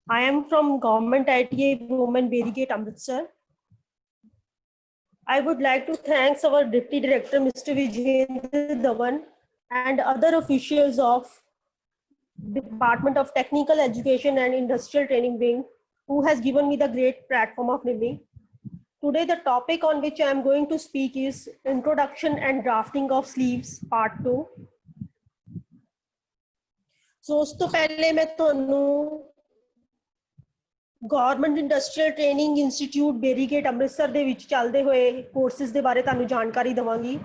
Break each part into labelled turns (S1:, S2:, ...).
S1: I am from Government ITA Women Barrigade, Amritsar. I would like to thank our Deputy Director, Mr. Vijayendra Dhawan, and other officials of Department of Technical Education and Industrial Training Wing, who has given me the great platform of living. Today, the topic on which I am going to speak is Introduction and Drafting of Sleeves, Part 2. So, ਉਸ ਤੋਂ ਪਹਿਲੇ ਮੈਂ ਤੁਹਾਨੂੰ government industrial training institute Beri Gate Amritsar ਦੇ ਵਿੱਚ ਚੱਲਦੇ ਹੋਏ courses ਦੇ ਬਾਰੇ ਤੁਹਾਨੂੰ ਜਾਣਕਾਰੀ ਦਵਾਂਗੀ।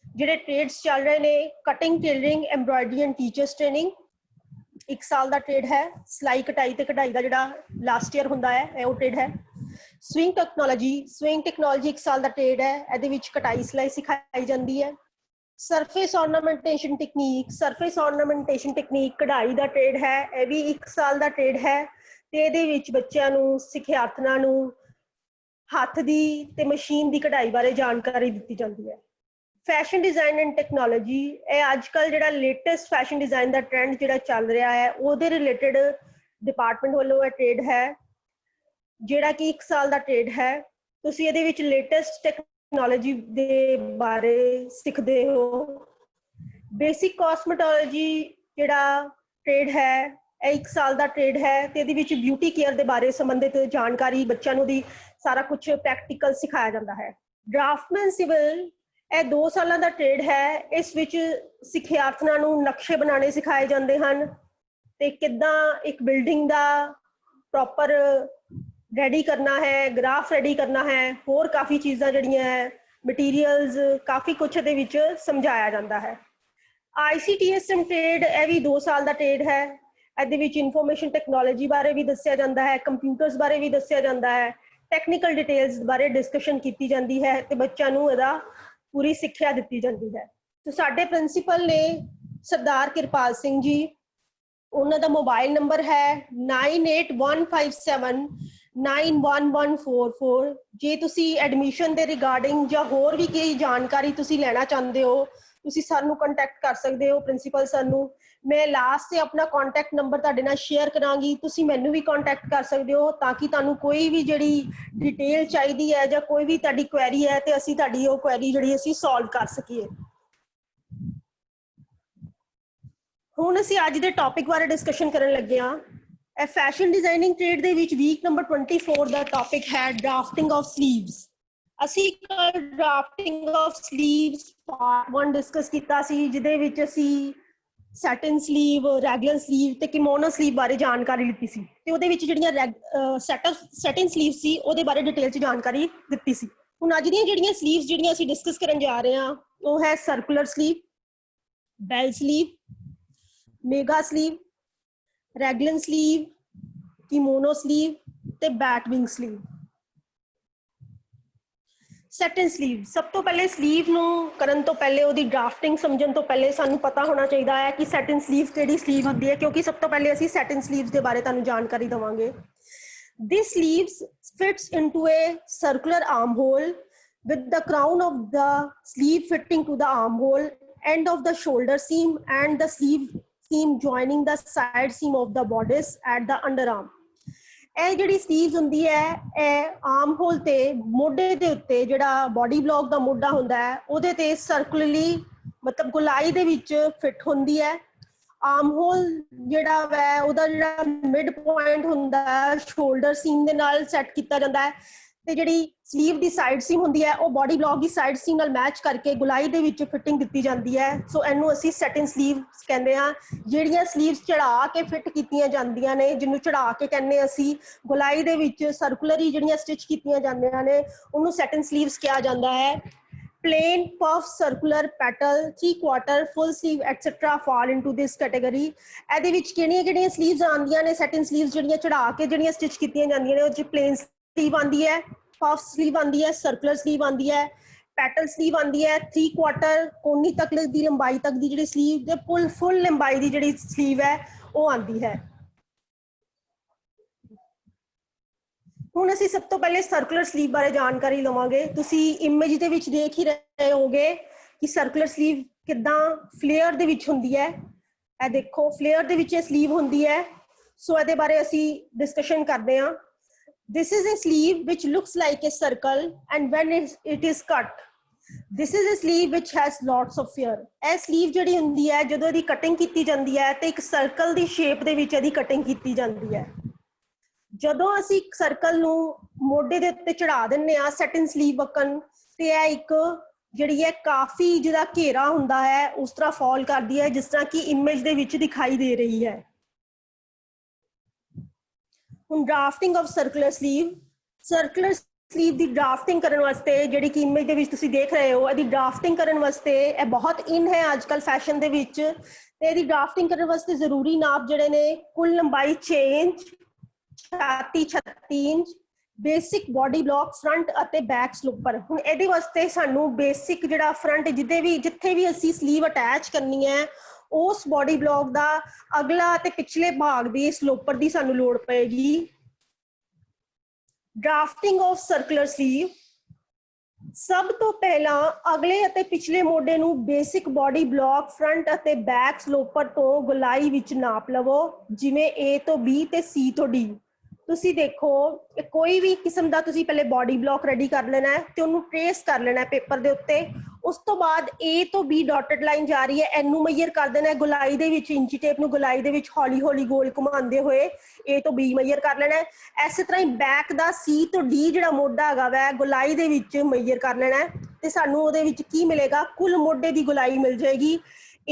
S1: ਜਿਹੜੇ ਟ੍ਰੇਡਸ ਚੱਲ ਰਹੇ ਨੇ, cutting, tailoring, embroidery and teachers training 1 ਸਾਲ ਦਾ ਟ੍ਰੇਡ ਹੈ। ਸਿਲਾਈ ਕਟਾਈ ਤੇ ਕਢਾਈ ਦਾ ਜਿਹੜਾ ਲਾਸਟ ਈਅਰ ਹੁੰਦਾ ਹੈ ਇਹ ਉਹ ਟ੍ਰੇਡ ਹੈ। ਸਵਿੰਗ ਟੈਕਨੋਲੋਜੀ 1 ਸਾਲ ਦਾ ਟ੍ਰੇਡ ਹੈ। ਇਹਦੇ ਵਿੱਚ ਕਟਾਈ ਸਿਲਾਈ ਸਿਖਾਈ ਜਾਂਦੀ ਹੈ। ਸਰਫੇਸ ਆਰਨਾਮੈਂਟੇਸ਼ਨ ਟੈਕਨੀਕ ਕਢਾਈ ਦਾ ਟ੍ਰੇਡ ਹੈ। ਇਹ ਵੀ 1 ਸਾਲ ਦਾ ਟ੍ਰੇਡ ਹੈ ਤੇ ਇਹਦੇ ਵਿੱਚ ਬੱਚਿਆਂ ਨੂੰ, ਸਿਖਿਆਰਥਣਾਂ ਨੂੰ ਹੱਥ ਦੀ ਤੇ ਮਸ਼ੀਨ ਦੀ ਕਢਾਈ ਬਾਰੇ ਜਾਣਕਾਰੀ ਦਿੱਤੀ ਜਾਂਦੀ ਹੈ। ਫੈਸ਼ਨ ਡਿਜ਼ਾਈਨ ਐਂਡ ਟੈਕਨੋਲੋਜੀ, ਇਹ ਅੱਜ ਕੱਲ੍ਹ ਜਿਹੜਾ ਲੇਟੈਸਟ ਫੈਸ਼ਨ ਡਿਜ਼ਾਈਨ ਦਾ ਟ੍ਰੈਂਡ ਜਿਹੜਾ ਚੱਲ ਰਿਹਾ ਹੈ ਉਹਦੇ ਰਿਲੇਟਡ ਡਿਪਾਰਟਮੈਂਟ ਵੱਲੋਂ ਇਹ ਟ੍ਰੇਡ ਹੈ, ਜਿਹੜਾ ਕਿ 1 ਸਾਲ ਦਾ ਟ੍ਰੇਡ ਹੈ। ਤੁਸੀਂ ਇਹਦੇ ਵਿੱਚ ਲੇਟੈਸਟ ਟੈਕਨੋਲੋਜੀ ਦੇ ਬਾਰੇ ਸਿੱਖਦੇ ਹੋ। ਬੇਸਿਕ ਕਾਸਮੈਟੋਲੋਜੀ ਜਿਹੜਾ ਟ੍ਰੇਡ ਹੈ ਇਹ 1 ਸਾਲ ਦਾ ਟ੍ਰੇਡ ਹੈ ਤੇ ਇਹਦੇ ਵਿੱਚ ਬਿਊਟੀ ਕੇਅਰ ਦੇ ਬਾਰੇ ਸੰਬੰਧਿਤ ਜਾਣਕਾਰੀ ਬੱਚਿਆਂ ਨੂੰ ਦੀ ਸਾਰਾ ਕੁਝ ਪ੍ਰੈਕਟੀਕਲ ਸਿਖਾਇਆ ਜਾਂਦਾ ਹੈ। ਡਰਾਫਟਮੈਨ ਸਿਵਲ, ਇਹ 2 ਸਾਲਾਂ ਦਾ ਟ੍ਰੇਡ ਹੈ। ਇਸ ਵਿੱਚ ਸਿਖਿਆਰਥਣਾਂ ਨੂੰ ਨਕਸ਼ੇ ਬਣਾਉਣੇ ਸਿਖਾਏ ਜਾਂਦੇ ਹਨ ਤੇ ਕਿੱਦਾਂ ਇੱਕ ਬਿਲਡਿੰਗ ਦਾ ਪ੍ਰੋਪਰ ਰੈਡੀ ਕਰਨਾ ਹੈ, ਗ੍ਰਾਫ ਰੈਡੀ ਕਰਨਾ ਹੈ, ਹੋਰ ਕਾਫੀ ਚੀਜ਼ਾਂ ਜਿਹੜੀਆਂ ਹੈ, ਮਟੀਰੀਅਲਸ, ਕਾਫੀ ਕੁਛ ਇਹਦੇ ਵਿੱਚ ਸਮਝਾਇਆ ਜਾਂਦਾ ਹੈ। ICTSM ਟ੍ਰੇਡ, ਇਹ ਵੀ 2 ਸਾਲ ਦਾ ਟ੍ਰੇਡ ਹੈ। ਇਹਦੇ ਵਿੱਚ ਇਨਫੋਰਮੇਸ਼ਨ ਟੈਕਨੋਲੋਜੀ ਬਾਰੇ ਵੀ ਦੱਸਿਆ ਜਾਂਦਾ ਹੈ, ਕੰਪਿਊਟਰਸ ਬਾਰੇ ਵੀ ਦੱਸਿਆ ਜਾਂਦਾ ਹੈ, ਟੈਕਨੀਕਲ ਡਿਟੇਲਸ ਬਾਰੇ ਡਿਸਕਸ਼ਨ ਕੀਤੀ ਜਾਂਦੀ ਹੈ ਤੇ ਬੱਚਿਆਂ ਨੂੰ ਇਹਦਾ ਪੂਰੀ ਸਿੱਖਿਆ ਦਿੱਤੀ ਜਾਂਦੀ ਹੈ। ਤੇ ਸਾਡੇ ਪ੍ਰਿੰਸੀਪਲ ਨੇ ਸਰਦਾਰ ਕਿਰਪਾਲ ਸਿੰਘ ਜੀ, ਉਹਨਾਂ ਦਾ ਮੋਬਾਈਲ ਨੰਬਰ ਹੈ 9815791144। ਜੇ ਤੁਸੀਂ ਐਡਮਿਸ਼ਨ ਦੇ ਰਿਗਾਰਡਿੰਗ ਜਾਂ ਹੋਰ ਵੀ ਕੋਈ ਜਾਣਕਾਰੀ ਤੁਸੀਂ ਲੈਣਾ ਚਾਹੁੰਦੇ ਹੋ, ਤੁਸੀਂ ਸਾਨੂੰ ਕੰਟੈਕਟ ਕਰ ਸਕਦੇ ਹੋ, ਪ੍ਰਿੰਸੀਪਲ ਸਰ ਨੂੰ। ਮੈਂ ਲਾਸਟ ਤੇ ਆਪਣਾ ਕੰਟੈਕਟ ਨੰਬਰ ਤੁਹਾਡੇ ਨਾਲ ਸ਼ੇਅਰ ਕਰਾਂਗੀ, ਤੁਸੀਂ ਮੈਨੂੰ ਵੀ ਕੰਟੈਕਟ ਕਰ ਸਕਦੇ ਹੋ ਤਾਂ ਕਿ ਤੁਹਾਨੂੰ ਕੋਈ ਵੀ ਜਿਹੜੀ ਡਿਟੇਲ ਚਾਹੀਦੀ ਹੈ ਜਾਂ ਕੋਈ ਵੀ ਤੁਹਾਡੀ ਕੁਐਰੀ ਹੈ ਤੇ ਅਸੀਂ ਤੁਹਾਡੀ ਉਹ ਕੁਐਰੀ ਜਿਹੜੀ ਅਸੀਂ ਸੋਲਵ ਕਰ ਸਕੀਏ। ਹੁਣ ਅਸੀਂ ਅੱਜ ਦੇ ਟੌਪਿਕ ਬਾਰੇ ਡਿਸਕਸ਼ਨ ਕਰਨ ਲੱਗੇ ਹਾਂ। ਇਹ ਫੈਸ਼ਨ ਡਿਜ਼ਾਈਨਿੰਗ ਟ੍ਰੇਡ ਦੇ ਵਿੱਚ ਵੀਕ ਨੰਬਰ 24 ਦਾ ਟੌਪਿਕ ਹੈ ਡਰਾਫਟਿੰਗ ਆਫ ਸਲੀਵਸ। ਅਸੀਂ ਕੱਲ drafting of sleeves part 1 discuss ਕੀਤਾ ਸੀ, ਜਿਹਦੇ ਵਿੱਚ ਅਸੀਂ ਸੈਟਨ ਸਲੀਵ, ਰੈਗੂਲਰ ਸਲੀਵ ਤੇ ਕਿਮੋਨੋ ਸਲੀਵ ਬਾਰੇ ਜਾਣਕਾਰੀ ਲਿੱਤੀ ਸੀ ਤੇ ਉਹਦੇ ਵਿੱਚ ਜਿਹੜੀਆਂ ਸੈਟਨ ਸਲੀਵ ਸੀ ਉਹਦੇ ਬਾਰੇ ਡਿਟੇਲ 'ਚ ਜਾਣਕਾਰੀ ਦਿੱਤੀ ਸੀ। ਹੁਣ ਅੱਜ ਦੀਆਂ ਜਿਹੜੀਆਂ ਸਲੀਵਸ ਜਿਹੜੀਆਂ ਅਸੀਂ ਡਿਸਕਸ ਕਰਨ ਜਾ ਰਹੇ ਹਾਂ ਉਹ ਹੈ ਸਰਕੂਲਰ ਸਲੀਵ, ਬੈਲ ਸਲੀਵ, ਮੇਗਾ sleeve, regular sleeve, kimono sleeve ਤੇ ਬੈਟਵਿੰਗ ਸਲੀਵ। ਸੈਟਨ ਸਲੀਵ, ਸਭ ਤੋਂ ਪਹਿਲੇ ਸਲੀਵ ਨੂੰ ਕਰਨ ਤੋਂ ਪਹਿਲੇ, ਉਹਦੀ ਡਰਾਫਟਿੰਗ ਸਮਝਣ ਤੋਂ ਪਹਿਲੇ ਸਾਨੂੰ ਪਤਾ ਹੋਣਾ ਚਾਹੀਦਾ ਹੈ ਕਿ ਸੈਟਨ ਸਲੀਵ ਕਿਹੜੀ ਸਲੀਵ ਹੁੰਦੀ ਹੈ, ਕਿਉਂਕਿ ਸਭ ਤੋਂ ਪਹਿਲੇ ਅਸੀਂ ਸੈਟਨ ਸਲੀਵਸ ਦੇ ਬਾਰੇ ਤੁਹਾਨੂੰ ਜਾਣਕਾਰੀ ਦੇਵਾਂਗੇ। This sleeves fits into a circular armhole with the crown of the sleeve fitting to the armhole, end of the shoulder seam and the sleeve seam joining the side seam of the bodice at the underarm। ਇਹ ਜਿਹੜੀ sleeves ਹੁੰਦੀ ਹੈ ਇਹ ਆਰਮ hole ਤੇ ਮੋਢੇ ਦੇ ਉੱਤੇ, ਜਿਹੜਾ ਬੋਡੀ ਬਲੌਕ ਦਾ ਮੋਢਾ ਹੁੰਦਾ ਹੈ ਉਹਦੇ ਤੇ ਸਰਕੂਲਰਲੀ ਮਤਲਬ ਗੋਲਾਈ ਦੇ ਵਿੱਚ ਫਿੱਟ ਹੁੰਦੀ ਹੈ। ਆਰਮ ਹੋਲ ਜਿਹੜਾ ਵੈ ਉਹਦਾ ਜਿਹੜਾ ਮਿਡ ਪੁਆਇੰਟ ਹੁੰਦਾ ਹੈ ਸ਼ੋਲਡਰ ਸੀਮ ਦੇ ਨਾਲ ਸੈੱਟ ਕੀਤਾ ਜਾਂਦਾ ਹੈ ਤੇ ਜਿਹੜੀ ਸਲੀਵ ਦੀ ਸਾਈਡ ਸੀਮ ਹੁੰਦੀ ਹੈ ਉਹ ਬੋਡੀ ਬਲੌਕ ਦੀ ਸਾਈਡ ਸੀਮ ਨਾਲ ਮੈਚ ਕਰਕੇ ਗੁਲਾਈ ਦੇ ਵਿੱਚ ਫਿਟਿੰਗ ਦਿੱਤੀ ਜਾਂਦੀ ਹੈ। ਸੋ ਇਹਨੂੰ ਅਸੀਂ ਸੈਟਨ ਸਲੀਵਸ ਕਹਿੰਦੇ ਹਾਂ। ਜਿਹੜੀਆਂ ਸਲੀਵਸ ਚੜਾ ਕੇ ਫਿਟ ਕੀਤੀਆਂ ਜਾਂਦੀਆਂ ਨੇ, ਜਿਹਨੂੰ ਚੜਾ ਕੇ ਕਹਿੰਦੇ ਅਸੀਂ, ਗੁਲਾਈ ਦੇ ਵਿੱਚ ਸਰਕੂਲਰੀ ਜਿਹੜੀਆਂ ਸਟਿਚ ਕੀਤੀਆਂ ਜਾਂਦੀਆਂ ਨੇ ਉਹਨੂੰ ਸੈਟਨ ਸਲੀਵਸ ਕਿਹਾ ਜਾਂਦਾ ਹੈ। Plain, puff, circular, petal, 3/4, full sleeve, etc. fall into this category। ਇਹਦੇ ਵਿੱਚ ਕਿਹੜੀਆਂ ਸਲੀਵਸ ਆਉਂਦੀਆਂ ਨੇ, ਸੈਟਨ ਸਲੀਵਸ ਜਿਹੜੀਆਂ ਚੜਾ ਕੇ ਜਿਹੜੀਆਂ ਸਟਿਚ ਕੀਤੀਆਂ ਜਾਂਦੀਆਂ ਨੇ, ਉਹ 'ਚ ਪਲੇਨ ਸਲੀਵ ਆਉਂਦੀ ਹੈ, ਪਫ ਸਲੀਵ ਆਉਂਦੀ ਹੈ, ਸਰਕੂਲਰ ਸਲੀਵ ਆਉਂਦੀ ਹੈ, ਪੈਟਲ ਸਲੀਵ ਆਉਂਦੀ ਹੈ, 3/4 ਕੋਨੀ ਤੱਕ ਦੀ ਲੰਬਾਈ ਤੱਕ ਦੀ ਜਿਹੜੀ ਸਲੀਵ ਤੇ ਫੁੱਲ ਲੰਬਾਈ ਦੀ ਜਿਹੜੀ ਸਲੀਵ ਹੈ ਉਹ ਆਉਂਦੀ ਹੈ। ਹੁਣ ਅਸੀਂ ਸਭ ਤੋਂ ਪਹਿਲੇ ਸਰਕੂਲਰ ਸਲੀਵ ਬਾਰੇ ਜਾਣਕਾਰੀ ਲਵਾਂਗੇ। ਤੁਸੀਂ ਇਮੇਜ ਦੇ ਵਿੱਚ ਦੇਖ ਹੀ ਰਹੇ ਹੋਗੇ ਕਿ ਸਰਕੂਲਰ ਸਲੀਵ ਕਿੱਦਾਂ ਫਲੇਅਰ ਦੇ ਵਿੱਚ ਹੁੰਦੀ ਹੈ। ਇਹ ਦੇਖੋ ਫਲੇਅਰ ਦੇ ਵਿੱਚ ਇਹ sleeve ਹੁੰਦੀ ਹੈ, ਸੋ ਇਹਦੇ ਬਾਰੇ ਅਸੀਂ ਡਿਸਕਸ਼ਨ ਕਰਦੇ ਹਾਂ। This is a sleeve which looks like a circle, and when it is cut, this is a sleeve which has lots of flair। ਇਹ sleeve ਜਿਹੜੀ ਹੁੰਦੀ ਹੈ ਜਦੋਂ ਇਹਦੀ ਕਟਿੰਗ ਕੀਤੀ ਜਾਂਦੀ ਹੈ ਤੇ ਇੱਕ ਸਰਕਲ ਦੀ ਸ਼ੇਪ ਦੇ ਵਿੱਚ ਇਹਦੀ ਕਟਿੰਗ ਕੀਤੀ ਜਾਂਦੀ ਹੈ। ਜਦੋਂ ਅਸੀਂ ਇੱਕ ਸਰਕਲ ਨੂੰ ਮੋਢੇ ਦੇ ਉੱਤੇ ਚੜਾ ਦਿੰਨੇ ਆ ਸੈਟਿਨ ਸਲੀਵ ਵਕਨ, ਤੇ ਇਹ ਇੱਕ ਜਿਹੜੀ ਹੈ ਕਾਫੀ ਜਿਹਦਾ ਘੇਰਾ ਹੁੰਦਾ ਹੈ ਉਸ ਤਰ੍ਹਾਂ ਫਾਲ ਕਰਦੀ ਹੈ, ਜਿਸ ਤਰ੍ਹਾਂ ਕਿ ਇਮੇਜ ਦੇ ਵਿੱਚ ਦਿਖਾਈ ਦੇ ਰਹੀ ਹੈ। ਹੁਣ drafting of circular sleeve the drafting ਕਰਨ ਵਾਸਤੇ, ਜਿਹੜੀ ਕਿ ਇਮੇਜ ਦੇ ਵਿੱਚ ਤੁਸੀਂ ਦੇਖ ਰਹੇ ਹੋ, ਇਹਦੀ ਡਰਾਫਟਿੰਗ ਕਰਨ ਵਾਸਤੇ ਇਹ ਬਹੁਤ ਇਨ ਹੈ ਅੱਜ ਕੱਲ ਫੈਸ਼ਨ ਦੇ ਵਿੱਚ, ਤੇ ਇਹਦੀ ਡਰਾਫਟਿੰਗ ਕਰਨ ਵਾਸਤੇ ਜ਼ਰੂਰੀ ਨਾਪ ਜਿਹੜੇ ਨੇ ਕੁੱਲ ਲੰਬਾਈ 6 ਇੰਚ, ਛਾਤੀ 36 inch, basic body block front ਅਤੇ ਬੈਕ ਸਲੋਪਰ। ਹੁਣ ਇਹਦੇ ਵਾਸਤੇ ਸਾਨੂੰ ਬੇਸਿਕ ਜਿਹੜਾ ਫਰੰਟ ਜਿੱਥੇ ਵੀ ਅਸੀਂ ਸਲੀਵ ਅਟੈਚ ਕਰਨੀ ਹੈ ਉਸ ਬੋਡੀ ਬਲੌਕ ਦਾ ਅਗਲਾ ਤੇ ਪਿਛਲੇ ਭਾਗ ਦੀ ਸਲੋਪਰ ਦੀ ਸਾਨੂੰ ਲੋੜ ਪਏਗੀ। ਡਰਾਫਟਿੰਗ ਆਫ ਸਰਕੂਲਰ ਸਲੀਵ, ਸਭ ਤੋਂ ਪਹਿਲਾਂ ਅਗਲੇ ਅਤੇ ਪਿਛਲੇ ਮੋਢੇ ਨੂੰ ਬੇਸਿਕ ਬੋਡੀ ਬਲੌਕ ਫਰੰਟ ਅਤੇ ਬੈਕ ਸਲੋਪਰ ਤੋਂ ਗੋਲਾਈ ਵਿੱਚ ਨਾਪ ਲਵੋ, ਜਿਵੇਂ A ਤੋਂ B ਤੇ C ਤੋਂ D। ਤੁਸੀਂ ਦੇਖੋ ਕੋਈ ਵੀ ਕਿਸਮ ਦਾ ਤੁਸੀਂ ਪਹਿਲੇ ਬੋਡੀ ਬਲੌਕ ਰੈਡੀ ਕਰ ਲੈਣਾ ਹੈ ਤੇ ਉਹਨੂੰ ਟ੍ਰੇਸ ਕਰ ਲੈਣਾ ਹੈ ਪੇਪਰ ਦੇ ਉੱਤੇ। ਉਸ ਤੋਂ ਬਾਅਦ A ਤੋਂ B ਡਾਟਡ ਲਾਈਨ ਜਾ ਰਹੀ ਹੈ, ਇਹਨੂੰ ਮੇਜਰ ਕਰ ਦੇਣਾ ਹੈ ਗੋਲਾਈ ਦੇ ਵਿੱਚ, ਇੰਚੀ ਟੇਪ ਨੂੰ ਗੋਲਾਈ ਦੇ ਵਿੱਚ ਹੌਲੀ ਹੌਲੀ ਗੋਲ ਘੁਮਾਉਂਦੇ ਹੋਏ A ਤੋਂ B ਮੇਜਰ ਕਰ ਲੈਣਾ ਹੈ। ਇਸੇ ਤਰ੍ਹਾਂ ਹੀ ਬੈਕ ਦਾ C ਤੋਂ D ਜਿਹੜਾ ਮੋਢਾ ਹੈਗਾ ਵੈ ਗੋਲਾਈ ਦੇ ਵਿੱਚ ਮੇਜਰ ਕਰ ਲੈਣਾ ਹੈ, ਤੇ ਸਾਨੂੰ ਉਹਦੇ ਵਿੱਚ ਕੀ ਮਿਲੇਗਾ, ਕੁੱਲ ਮੋਢੇ ਦੀ ਗੋਲਾਈ ਮਿਲ ਜਾਏਗੀ।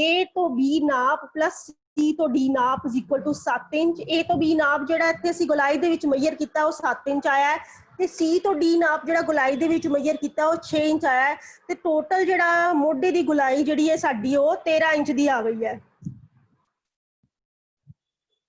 S1: A ਤੋਂ B ਨਾਪ ਪਲੱਸ C ਤੋਂ D ਨਾਪ is equal to 7 inch. A ਤੋਂ B ਨਾਪ ਜਿਹੜਾ ਇੱਥੇ ਅਸੀਂ ਗੋਲਾਈ ਦੇ ਵਿੱਚ ਮੇਜਰ ਕੀਤਾ ਉਹ 7 ਇੰਚ ਆਇਆ ਹੈ, ਤੇ C ਤੋਂ D ਨਾਪ ਜਿਹੜਾ ਗੋਲਾਈ ਦੇ ਵਿੱਚ ਮੇਜਰ ਕੀਤਾ ਉਹ 6 ਇੰਚ ਆਇਆ ਹੈ, ਤੇ ਟੋਟਲ ਜਿਹੜਾ ਮੋਢੇ ਦੀ ਗੋਲਾਈ ਜਿਹੜੀ ਹੈ ਸਾਡੀ ਉਹ 13 ਇੰਚ ਦੀ ਆ ਗਈ ਹੈ।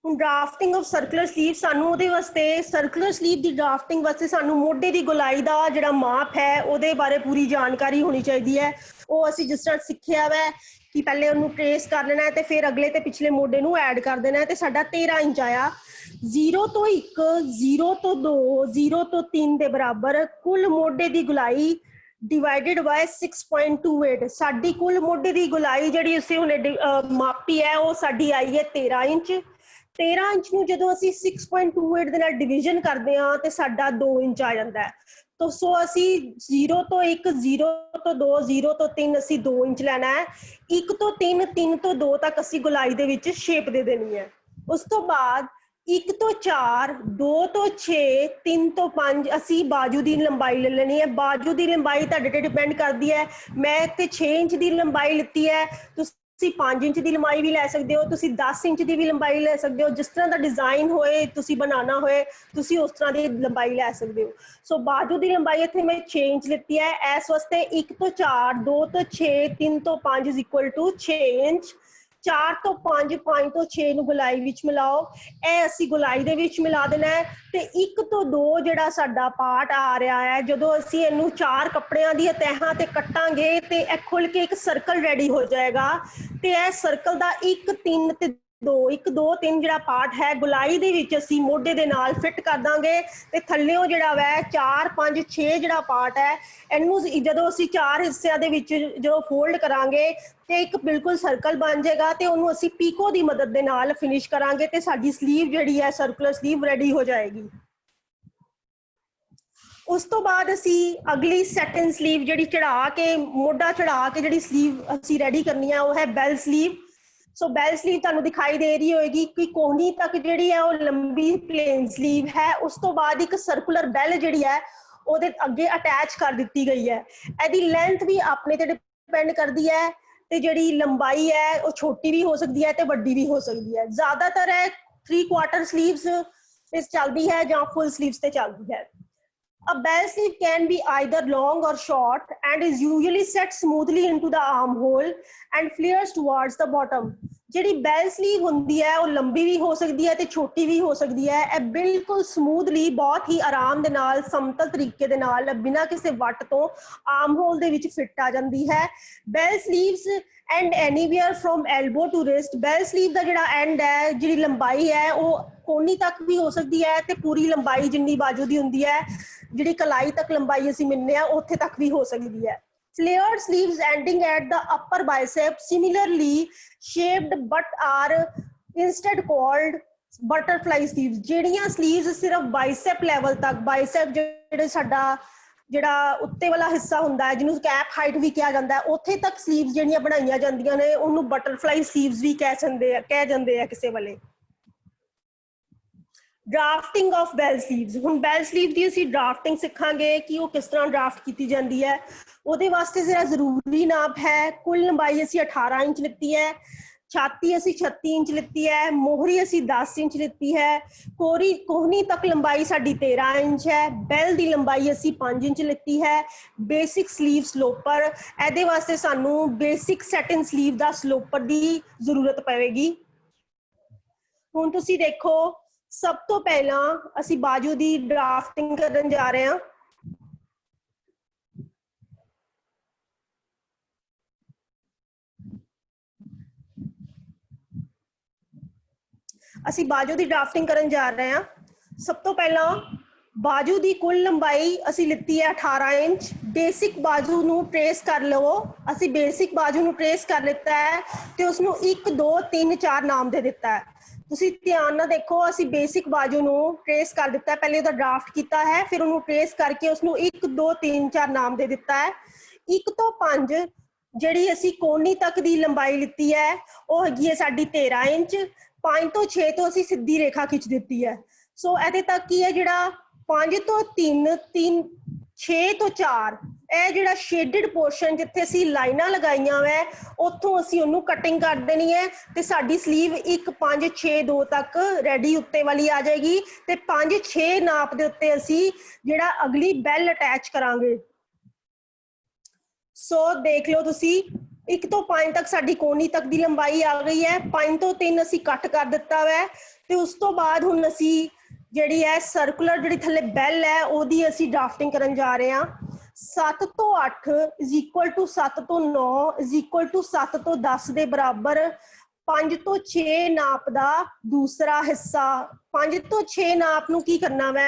S1: ਹੁਣ ਡਰਾਫਟਿੰਗ ਆਫ ਸਰਕੂਲਰ ਸਲੀਵ, ਸਾਨੂੰ ਉਹਦੇ ਵਾਸਤੇ ਸਰਕੂਲਰ ਸਲੀਵ ਦੀ ਡਰਾਫਟਿੰਗ ਵਾਸਤੇ ਸਾਨੂੰ ਮੋਢੇ ਦੀ ਗੋਲਾਈ ਦਾ ਜਿਹੜਾ ਮਾਪ ਹੈ ਉਹਦੇ ਬਾਰੇ ਪੂਰੀ ਜਾਣਕਾਰੀ ਹੋਣੀ ਚਾਹੀਦੀ ਹੈ। ਉਹ ਅਸੀਂ ਜਿਸ ਤਰ੍ਹਾਂ ਸਿੱਖਿਆ ਵੈ ਕਿ ਪਹਿਲੇ ਉਹਨੂੰ ਟ੍ਰੇਸ ਕਰ ਲੈਣਾ ਹੈ ਤੇ ਫਿਰ ਅਗਲੇ ਤੇ ਪਿਛਲੇ ਮੋਢੇ ਨੂੰ ਐਡ ਕਰ ਦੇਣਾ ਹੈ, ਤੇ ਸਾਡਾ 13 ਇੰਚ ਆਇਆ। 0 ਤੋਂ 1, 0 ਤੋਂ 2, 0 ਤੋਂ 3 ਦੇ ਬਰਾਬਰ ਕੁੱਲ ਮੋਢੇ ਦੀ ਗੋਲਾਈ ਡਿਵਾਈਡਡ ਬਾय 6.28। ਸਾਡੀ ਕੁੱਲ ਮੋਢੇ ਦੀ ਗੋਲਾਈ ਜਿਹੜੀ ਅਸੀਂ ਹੁਣੇ ਮਾਪੀ ਹੈ ਉਹ ਸਾਡੀ ਆਈ ਹੈ 13 ਇੰਚ। 13 ਇੰਚ ਨੂੰ ਜਦੋਂ ਅਸੀਂ 6.28 ਦੇ ਨਾਲ ਡਿਵੀਜ਼ਨ ਕਰਦੇ ਹਾਂ ਤੇ ਸਾਡਾ 2 ਇੰਚ ਆ ਜਾਂਦਾ ਹੈ। तो सो असी 0 तो 1, 0 तो 2, 0 तो 3 असी 2 इंच लेना है। 1 तो 3, 3 तो 2 तक असी गोलाई दे विच शेप दे देनी है। उस तो बाद 1 तो 4, 2 तो 6, 3 तो 5 असी बाजू की लंबाई ले लेनी है। बाजू की लंबाई तुहाडे ते डिपेंड करती है। मैं इत्थे 6 इंच की लंबाई लिती है, तुसीं 5 इंच की लंबाई भी लै सकते हो, तुसीं 10 इंच की भी लंबाई ले सकते हो। जिस तरह का डिजाइन होए तुसीं बनाना होए तुसीं उस तरह की लंबाई लै सकते हो। सो बाजू की लंबाई इत्थे मैं 6 इंच लिती है। इस वास्ते 1 तो 4, 2 तो 6, 3 तो 5 इज इक्वल टू 6 इंच। 4 तो 5, 5 तो 6 ਨੂੰ ਗੁਲਾਈ ਵਿੱਚ ਮਿਲਾਓ। ਇਹ ਅਸੀਂ ਗੁਲਾਈ ਦੇ ਵਿੱਚ ਮਿਲਾ ਦੇਣਾ ਹੈ। ਤੇ 1 ਤੋਂ 2 ਜਿਹੜਾ ਸਾਡਾ ਪਾਰਟ ਆ ਰਿਹਾ ਹੈ, ਜਦੋਂ ਅਸੀਂ ਇਹਨੂੰ 4 ਕੱਪੜਿਆਂ ਦੀਆਂ ਤਹਾਂ ਤੇ ਕੱਟਾਂਗੇ ਤੇ ਇਹ ਖੁੱਲ ਕੇ ਇੱਕ ਸਰਕਲ ਰੈਡੀ ਹੋ ਜਾਏਗਾ। ਤੇ ਇਹ ਸਰਕਲ ਦਾ 1, 3 ਤੇ 2, 1, 2, 3 ਜਿਹੜਾ ਪਾਰਟ ਹੈ ਗੁਲਾਈ ਦੇ ਵਿੱਚ ਅਸੀਂ ਮੋਢੇ ਦੇ ਨਾਲ ਫਿੱਟ ਕਰ ਦਾਂਗੇ। ਤੇ ਥੱਲੇੋਂ ਜਿਹੜਾ ਵੈ 4, 5, 6 ਜਿਹੜਾ ਪਾਰਟ ਹੈ ਇਹਨੂੰ ਜਦੋਂ ਅਸੀਂ 4 ਹਿੱਸਿਆਂ ਦੇ ਵਿੱਚ ਜਦੋਂ ਫੋਲਡ ਕਰਾਂਗੇ ਤੇ ਇੱਕ ਬਿਲਕੁਲ ਸਰਕਲ ਬਣ ਜਾਏਗਾ। ਤੇ ਉਹਨੂੰ ਅਸੀਂ ਪੀਕੋ ਦੀ ਮਦਦ ਦੇ ਨਾਲ ਫਿਨਿਸ਼ ਕਰਾਂਗੇ ਤੇ ਸਾਡੀ ਸਲੀਵ ਜਿਹੜੀ ਹੈ ਸਰਕੂਲਰ ਸਲੀਵ ਰੈਡੀ ਹੋ ਜਾਏਗੀ। ਉਸ ਤੋਂ ਬਾਅਦ ਅਸੀਂ ਅਗਲੀ ਸੈਟਨ ਸਲੀਵ ਜਿਹੜੀ ਚੜਾ ਕੇ ਮੋਢਾ ਚੜਾ ਕੇ ਜਿਹੜੀ ਸਲੀਵ ਅਸੀਂ ਰੈਡੀ ਕਰਨੀ ਹੈ ਉਹ ਹੈ ਬੈਲ ਸਲੀਵ। ਸੋ ਬੈਲ ਸਲੀਵ ਤੁਹਾਨੂੰ ਦਿਖਾਈ ਦੇ ਰਹੀ ਹੋਏਗੀ ਕਿ ਕੋਹਨੀ ਤੱਕ ਜਿਹੜੀ ਹੈ ਉਹ ਲੰਬੀ ਪਲੇਨ ਸਲੀਵ ਹੈ। ਉਸ ਤੋਂ ਬਾਅਦ ਇੱਕ ਸਰਕੂਲਰ ਬੈਲ ਜਿਹੜੀ ਹੈ ਉਹਦੇ ਅੱਗੇ ਅਟੈਚ ਕਰ ਦਿੱਤੀ ਗਈ ਹੈ। ਇਹਦੀ ਲੈਂਥ ਵੀ ਆਪਣੇ ਤੇ ਡਿਪੈਂਡ ਕਰਦੀ ਹੈ ਤੇ ਜਿਹੜੀ ਲੰਬਾਈ ਹੈ ਉਹ ਛੋਟੀ ਵੀ ਹੋ ਸਕਦੀ ਹੈ ਤੇ ਵੱਡੀ ਵੀ ਹੋ ਸਕਦੀ ਹੈ। ਜ਼ਿਆਦਾਤਰ ਹੈ 3/4 sleeves ਤੇ ਚੱਲਦੀ ਹੈ ਜਾਂ ਫੁੱਲ sleeves ਤੇ ਚੱਲਦੀ ਹੈ। A bell sleeve can be either long or short and is usually set smoothly into the armhole and flares towards the bottom। ਜਿਹੜੀ ਬੈਲ ਸਲੀਵ ਹੁੰਦੀ ਹੈ ਉਹ ਲੰਬੀ ਵੀ ਹੋ ਸਕਦੀ ਹੈ ਤੇ ਛੋਟੀ ਵੀ ਹੋ ਸਕਦੀ ਹੈ। ਇਹ ਬਿਲਕੁਲ ਸਮੂਥਲੀ ਬਹੁਤ ਹੀ ਆਰਾਮ ਦੇ ਨਾਲ ਸਮਤਲ ਤਰੀਕੇ ਦੇ ਨਾਲ ਬਿਨਾਂ ਕਿਸੇ ਵੱਟ ਤੋਂ ਆਰਮ ਹੋਲ ਦੇ ਵਿੱਚ ਫਿੱਟ ਆ ਜਾਂਦੀ ਹੈ। Bell sleeves and anywhere from elbow to wrist. Bell sleeve ਦਾ ਜਿਹੜਾ ਐਂਡ ਹੈ, ਜਿਹੜੀ ਲੰਬਾਈ ਹੈ ਉਹ ਕੋਹਨੀ ਤੱਕ ਵੀ ਹੋ ਸਕਦੀ ਹੈ ਤੇ ਪੂਰੀ ਲੰਬਾਈ ਜਿੰਨੀ ਬਾਜੂ ਦੀ ਹੁੰਦੀ ਹੈ, ਜਿਹੜੀ ਕਲਾਈ ਤੱਕ ਲੰਬਾਈ ਅਸੀਂ ਮਿਲਨੇ ਆ ਉੱਥੇ ਤੱਕ ਵੀ ਹੋ ਸਕਦੀ ਹੈ। Flared sleeves ending at the upper bicep, similarly shaped but are instead called butterfly sleeves. ਜਿਹੜੀਆਂ sleeves ਸਿਰਫ bicep level ਤੱਕ, bicep ਜਿਹੜੇ ਸਾਡਾ ਜਿਹੜਾ ਉੱਤੇ ਵਾਲਾ ਹਿੱਸਾ ਹੁੰਦਾ ਹੈ ਜਿਹਨੂੰ ਕੈਪ ਹਾਈਟ ਵੀ ਕਿਹਾ ਜਾਂਦਾ ਹੈ, ਉੱਥੇ ਤੱਕ sleeves ਜਿਹੜੀਆਂ ਬਣਾਈਆਂ ਜਾਂਦੀਆਂ ਨੇ ਉਹਨੂੰ butterfly sleeves ਵੀ ਕਹਿ ਜਾਂਦੇ ਆ ਕਿਸੇ ਵੇਲੇ। ਡਰਾਫਟਿੰਗ ਆਫ ਬੈਲ ਸਲੀਵਸ, ਹੁਣ ਬੈਲ ਸਲੀਵ ਦੀ ਅਸੀਂ ਡਰਾਫਟਿੰਗ ਸਿੱਖਾਂਗੇ ਕਿ ਉਹ ਕਿਸ ਤਰ੍ਹਾਂ ਡਰਾਫਟ ਕੀਤੀ ਜਾਂਦੀ ਹੈ। ਉਹਦੇ ਵਾਸਤੇ ਜਿਹੜਾ ਜ਼ਰੂਰੀ ਨਾਪ ਹੈ, ਕੁੱਲ ਲੰਬਾਈ ਅਸੀਂ 18 ਇੰਚ ਲਿੱਤੀ ਹੈ, ਛਾਤੀ ਅਸੀਂ 36 ਇੰਚ ਲਿੱਤੀ ਹੈ, ਮੋਹਰੀ ਅਸੀਂ 10 ਇੰਚ ਲਿੱਤੀ ਹੈ, ਕੋਹਨੀ ਤੱਕ ਲੰਬਾਈ ਸਾਡੀ 13 ਇੰਚ ਹੈ, ਬੈਲ ਦੀ ਲੰਬਾਈ ਅਸੀਂ 5 ਇੰਚ ਲਿੱਤੀ ਹੈ। ਬੇਸਿਕ ਸਲੀਵ ਸਲੋਪਰ, ਇਹਦੇ ਵਾਸਤੇ ਸਾਨੂੰ ਬੇਸਿਕ ਸੈਟਿਨ ਸਲੀਵ ਦਾ ਸਲੋਪਰ ਦੀ ਜ਼ਰੂਰਤ ਪਵੇਗੀ। ਹੁਣ ਤੁਸੀਂ ਦੇਖੋ, ਸਭ ਤੋਂ ਪਹਿਲਾਂ ਅਸੀਂ ਬਾਜੂ ਦੀ ਡਰਾਫਟਿੰਗ ਕਰਨ ਜਾ ਰਹੇ ਹਾਂ। ਅਸੀਂ ਬਾਜੂ ਦੀ ਡਰਾਫਟਿੰਗ ਕਰਨ ਜਾ ਰਹੇ ਹਾਂ। ਸਭ ਤੋਂ ਪਹਿਲਾਂ ਬਾਜੂ ਦੀ ਕੁੱਲ ਲੰਬਾਈ ਅਸੀਂ ਲਿੱਤੀ ਹੈ 18 ਇੰਚ। ਬੇਸਿਕ ਬਾਜੂ ਨੂੰ ਟ੍ਰੇਸ ਕਰ ਲਵੋ। ਅਸੀਂ ਬੇਸਿਕ ਬਾਜੂ ਨੂੰ ਟ੍ਰੇਸ ਕਰ ਲਿੱਤਾ ਹੈ ਤੇ ਉਸਨੂੰ 1 2 3 4 ਨਾਮ ਦੇ ਦਿੱਤਾ ਹੈ। ਤੁਸੀਂ ਧਿਆਨ ਨਾਲ ਦੇਖੋ, ਅਸੀਂ ਬੇਸਿਕ ਬਾਜੂ ਨੂੰ ਟ੍ਰੇਸ ਕਰ ਦਿੱਤਾ ਹੈ, ਪਹਿਲੇ ਉਹਦਾ ਡਰਾਫਟ ਕੀਤਾ ਹੈ, ਫਿਰ ਉਹਨੂੰ ਟ੍ਰੇਸ ਕਰਕੇ ਉਸਨੂੰ 1 2 3 4 ਨਾਮ ਦੇ ਦਿੱਤਾ ਹੈ। 1 ਤੋਂ 5 ਜਿਹੜੀ ਅਸੀਂ ਕੋਹਨੀ ਤੱਕ ਦੀ ਲੰਬਾਈ ਲਿੱਤੀ ਹੈ ਉਹ ਹੈਗੀ ਹੈ ਸਾਡੀ 13 ਇੰਚ। 5 ਤੋਂ 6 ਤੋਂ ਅਸੀਂ ਸਿੱਧੀ ਰੇਖਾ ਖਿੱਚ ਦਿੱਤੀ ਹੈ। ਸੋ ਇਹਦੇ ਤੱਕ ਕੀ ਹੈ, ਜਿਹੜਾ 5 ਤੋਂ 3 6 ਤੋਂ 4 ਇਹ ਜਿਹੜਾ ਸ਼ੇਡਡ ਪੋਰਸ਼ਨ ਜਿੱਥੇ ਅਸੀਂ ਲਾਈਨਾਂ ਲਗਾਈਆਂ ਵੈ ਉੱਥੋਂ ਅਸੀਂ ਉਹਨੂੰ ਕਟਿੰਗ ਕਰ ਦੇਣੀ ਹੈ ਤੇ ਸਾਡੀ ਸਲੀਵ 1 5 6 2 ਤੱਕ ਰੈਡੀ ਉੱਤੇ ਵਾਲੀ ਆ ਜਾਏਗੀ ਤੇ 5 6 ਨਾਪ ਦੇ ਉੱਤੇ ਅਸੀਂ ਜਿਹੜਾ ਅਗਲੀ ਬੈਲ ਅਟੈਚ ਕਰਾਂਗੇ। ਸੋ ਦੇਖ ਲਓ ਤੁਸੀਂ, 1 ਤੋਂ 5 ਤੱਕ ਸਾਡੀ ਕੋਹਨੀ ਤੱਕ ਦੀ ਲੰਬਾਈ ਆ ਗਈ ਹੈ। 5 ਤੋਂ 3 ਅਸੀਂ ਕੱਟ ਕਰ ਦਿੱਤਾ ਵੈ ਤੇ ਉਸ ਤੋਂ ਬਾਅਦ ਹੁਣ ਅਸੀਂ ਜਿਹੜੀ ਹੈ ਸਰਕੂਲਰ ਜਿਹੜੀ ਥੱਲੇ ਬੈਲ ਹੈ ਉਹਦੀ ਅਸੀਂ ਡਰਾਫਟਿੰਗ ਕਰਨ ਜਾ ਰਹੇ ਹਾਂ। 7 ਤੋਂ 8 ਇਜ਼ ਇਕੁਅਲ ਟੂ 7 ਤੋਂ 9 ਇਜ਼ ਇਕੁਅਲ ਟੂ 7 ਤੋਂ 10 ਦੇ ਬਰਾਬਰ 5 ਤੋਂ 6 ਨਾਪ ਦਾ ਦੂਸਰਾ ਹਿੱਸਾ। 5 ਤੋਂ 6 ਨਾਪ ਨੂੰ ਕੀ ਕਰਨਾ ਵੈ,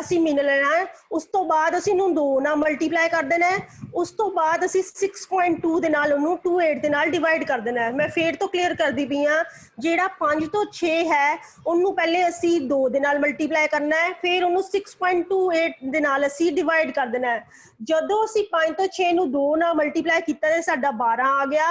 S1: ਅਸੀਂ ਮਿਣ ਲੈਣਾ ਹੈ। ਉਸ ਤੋਂ ਬਾਅਦ ਅਸੀਂ ਇਹਨੂੰ 2 ਨਾਲ ਮਲਟੀਪਲਾਈ ਕਰ ਦੇਣਾ ਹੈ। ਉਸ ਤੋਂ ਬਾਅਦ ਅਸੀਂ 6.2 ਦੇ ਨਾਲ ਉਹਨੂੰ 28 ਦੇ ਨਾਲ ਡਿਵਾਈਡ ਕਰ ਦੇਣਾ ਹੈ। ਮੈਂ ਫੇਰ ਤੋਂ ਕਲੀਅਰ ਕਰਦੀ ਪਈ ਹਾਂ, ਜਿਹੜਾ 5 ਤੋਂ 6 ਹੈ ਉਹਨੂੰ ਪਹਿਲੇ ਅਸੀਂ 2 ਦੇ ਨਾਲ ਮਲਟੀਪਲਾਈ ਕਰਨਾ ਹੈ, ਫਿਰ ਉਹਨੂੰ 6.28 ਦੇ ਨਾਲ ਅਸੀਂ ਡਿਵਾਈਡ ਕਰ ਦੇਣਾ ਹੈ। ਜਦੋਂ ਅਸੀਂ 5 ਤੋਂ 6 ਨੂੰ 2 ਨਾਲ ਮਲਟੀਪਲਾਈ ਕੀਤਾ ਤੇ ਸਾਡਾ 12 ਆ ਗਿਆ।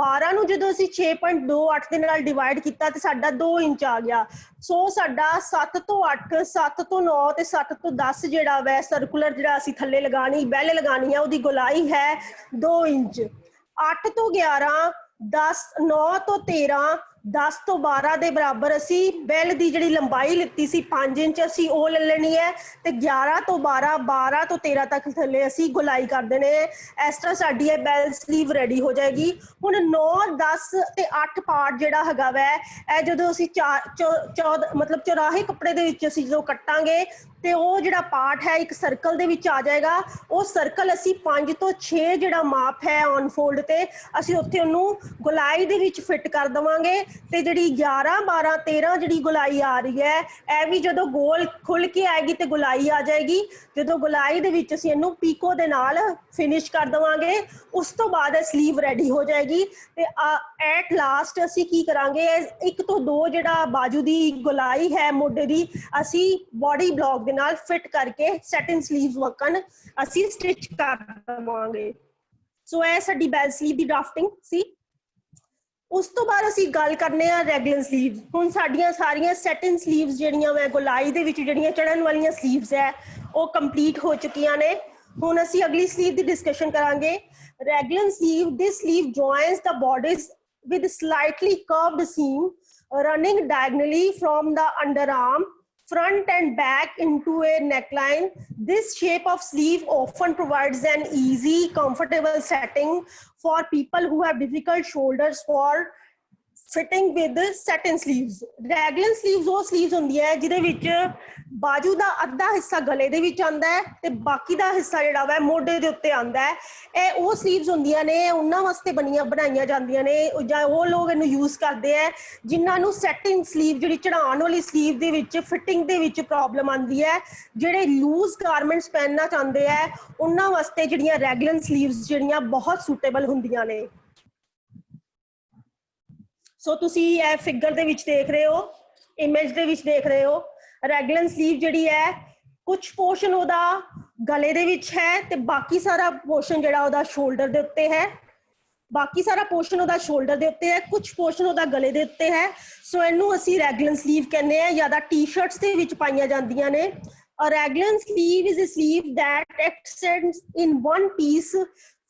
S1: 12 ਨੂੰ ਜਦੋਂ ਅਸੀਂ 6.28 ਦੇ ਨਾਲ ਡਿਵਾਈਡ ਕੀਤਾ ਤੇ ਸਾਡਾ 2 ਇੰਚ ਆ ਗਿਆ। ਸੋ ਸਾਡਾ 7 ਤੋਂ 8 7 ਤੋਂ 9 ਤੇ 7 ਤੋਂ 10 ਜਿਹੜਾ ਵੈ ਸਰਕੂਲਰ ਜਿਹੜਾ ਅਸੀਂ ਥੱਲੇ ਲਗਾਣੀ ਬੈਲ ਲਗਾਣੀ ਹੈ ਉਹਦੀ ਗੋਲਾਈ ਹੈ 2 ਇੰਚ। 8 ਤੋਂ 11 10 9 ਤੋਂ 13 10 ਤੋਂ 12 ਦੇ ਬਰਾਬਰ ਅਸੀਂ ਬੈਲ ਦੀ ਜਿਹੜੀ ਲੰਬਾਈ ਲਿੱਤੀ ਸੀ 5 ਇੰਚ ਅਸੀਂ ਉਹ ਲੈ ਲੈਣੀ ਹੈ ਤੇ 11 ਤੋਂ 12 12 ਤੋਂ 13 ਤੱਕ ਥੱਲੇ ਅਸੀਂ ਗੋਲਾਈ ਕਰ ਦੇਣੇ। ਇਸ ਤਰ੍ਹਾਂ ਸਾਡੀ ਇਹ ਬੈਲ ਸਲੀਵ ਰੈਡੀ ਹੋ ਜਾਏਗੀ। ਹੁਣ 9 10 ਤੇ 8 ਪਾਰਟ ਜਿਹੜਾ ਹੈਗਾ ਵੈ ਇਹ ਜਦੋਂ ਅਸੀਂ 14 ਮਤਲਬ ਚੌਰਾਹੇ ਕੱਪੜੇ ਦੇ ਵਿੱਚ ਅਸੀਂ ਜਦੋਂ ਕੱਟਾਂਗੇ ਤੇ ਉਹ ਜਿਹੜਾ ਪਾਰਟ ਹੈ ਇੱਕ ਸਰਕਲ ਦੇ ਵਿੱਚ ਆ ਜਾਏਗਾ। ਉਹ ਸਰਕਲ ਅਸੀਂ 5 ਤੋਂ 6 ਜਿਹੜਾ ਮਾਪ ਹੈ ਔਨ ਫੋਲਡ ਤੇ ਅਸੀਂ ਉੱਥੇ ਉਹਨੂੰ ਗੋਲਾਈ ਦੇ ਵਿੱਚ ਫਿੱਟ ਕਰ ਦੇਵਾਂਗੇ ਤੇ ਜਿਹੜੀ 11 12 13 ਜਿਹੜੀ ਗੋਲਾਈ ਆ ਰਹੀ ਹੈ ਇਹ ਵੀ ਜਦੋਂ ਗੋਲ ਖੁੱਲ ਕੇ ਆਏਗੀ ਤੇ ਗੋਲਾਈ ਆ ਜਾਏਗੀ। ਜਦੋਂ ਗੋਲਾਈ ਦੇ ਵਿੱਚ ਅਸੀਂ ਇਹਨੂੰ ਪੀਕੋ ਦੇ ਨਾਲ ਫਿਨਿਸ਼ ਕਰ ਦੇਵਾਂਗੇ ਉਸ ਤੋਂ ਬਾਅਦ ਇਹ ਸਲੀਵ ਰੈਡੀ ਹੋ ਜਾਏਗੀ। ਤੇ ਐਟ ਲਾਸਟ ਅਸੀਂ ਕੀ ਕਰਾਂਗੇ, 1 ਤੋਂ 2 ਜਿਹੜਾ ਬਾਜੂ ਦੀ ਗੋਲਾਈ ਹੈ ਮੋਢੇ ਦੀ ਅਸੀਂ ਬੋਡੀ ਬਲੌਕ ਦੇ ਨਾਲ ਫਿਟ ਕਰਕੇ ਸੈਟਿਨ ਸਲੀਵਸ ਵਕਨ ਅਸੀਂ ਸਟਿਚ ਕਰ ਦਵਾਂਗੇ। ਸੋ ਇਹ ਸਾਡੀ ਬੈਲ ਸਲੀਵ ਦੀ ਡਰਾਫਟਿੰਗ ਸੀ। ਉਸ ਤੋਂ ਬਾਅਦ ਅਸੀਂ ਗੱਲ ਕਰਨੇ ਆ ਰੈਗੂਲਰ ਸਲੀਵ। ਹੁਣ ਸਾਡੀਆਂ ਸਾਰੀਆਂ ਸੈਟਿਨ ਸਲੀਵਸ ਜਿਹੜੀਆਂ ਮੈਂ ਗੋਲਾਈ ਦੇ ਵਿੱਚ ਜਿਹੜੀਆਂ ਚੜਨ ਵਾਲੀਆਂ ਸਲੀਵਸ ਹੈ ਉਹ ਕੰਪਲੀਟ ਹੋ ਚੁੱਕੀਆਂ ਨੇ। ਹੁਣ ਅਸੀਂ ਅਗਲੀ ਸਲੀਵ ਦੀ ਡਿਸਕਸ਼ਨ ਕਰਾਂਗੇ। Regular sleeve, this sleeve joins the bodies with slightly curved seam running diagonally from the underarm front and back into a neckline. This shape of sleeve often provides an easy, comfortable setting for people who have difficult shoulders for fitting with set in sleeves. Raglan sleeves ਉਹ sleeves ਹੁੰਦੀ ਹੈ ਜਿਹਦੇ ਵਿੱਚ ਬਾਜੂ ਦਾ ਅੱਧਾ ਹਿੱਸਾ ਗਲੇ ਦੇ ਵਿੱਚ ਆਉਂਦਾ ਹੈ ਤੇ ਬਾਕੀ ਦਾ ਹਿੱਸਾ ਜਿਹੜਾ ਵਾ ਮੋਢੇ ਦੇ ਉੱਤੇ ਆਉਂਦਾ ਹੈ। ਇਹ ਉਹ ਸਲੀਵਸ ਹੁੰਦੀਆਂ ਨੇ, ਉਹਨਾਂ ਵਾਸਤੇ ਬਣਾਈਆਂ ਜਾਂਦੀਆਂ ਨੇ, ਜਾਂ ਉਹ ਲੋਕ ਇਹਨੂੰ ਯੂਜ਼ ਕਰਦੇ ਹੈ ਜਿਨ੍ਹਾਂ ਨੂੰ ਸੈਟਿੰਗ ਸਲੀਵ, ਜਿਹੜੀ ਚੜਾਉਣ ਵਾਲੀ ਸਲੀਵ ਦੇ ਵਿੱਚ ਫਿਟਿੰਗ ਦੇ ਵਿੱਚ ਪ੍ਰੋਬਲਮ ਆਉਂਦੀ ਹੈ। ਜਿਹੜੇ ਲੂਜ਼ ਗਾਰਮੈਂਟਸ ਪਹਿਨਣਾ ਚਾਹੁੰਦੇ ਹੈ ਉਹਨਾਂ ਵਾਸਤੇ ਜਿਹੜੀਆਂ ਰੈਗਲਨ ਸਲੀਵਸ ਜਿਹੜੀਆਂ ਬਹੁਤ ਸੂਟੇਬਲ ਹੁੰਦੀਆਂ ਨੇ। ਸੋ ਤੁਸੀਂ ਇਹ ਫਿਗਰ ਦੇ ਵਿੱਚ ਦੇਖ ਰਹੇ ਹੋ, ਇਮੇਜ ਦੇ ਵਿੱਚ ਦੇਖ ਰਹੇ ਹੋ, ਰੈਗਲਨ ਸਲੀਵ ਜਿਹੜੀ ਹੈ ਕੁਝ ਪੋਰਸ਼ਨ ਉਹਦਾ ਗਲੇ ਦੇ ਵਿੱਚ ਹੈ ਤੇ ਬਾਕੀ ਸਾਰਾ ਪੋਰਸ਼ਨ ਜਿਹੜਾ ਉਹਦਾ ਸ਼ੋਲਡਰ ਦੇ ਉੱਤੇ ਹੈ। ਬਾਕੀ ਸਾਰਾ ਪੋਰਸ਼ਨ ਉਹਦਾ ਸ਼ੋਲਡਰ ਦੇ ਉੱਤੇ ਹੈ, ਕੁਝ ਪੋਰਸ਼ਨ ਉਹਦਾ ਗਲੇ ਦੇ ਉੱਤੇ ਹੈ। ਸੋ ਇਹਨੂੰ ਅਸੀਂ ਰੈਗਲਨ ਸਲੀਵ ਕਹਿੰਦੇ ਆ, ਜਾਂ ਤਾਂ ਟੀ-ਸ਼ਰਟਸ ਦੇ ਵਿੱਚ ਪਾਈਆਂ ਜਾਂਦੀਆਂ ਨੇ। A raglan sleeve is a sleeve that extends in one piece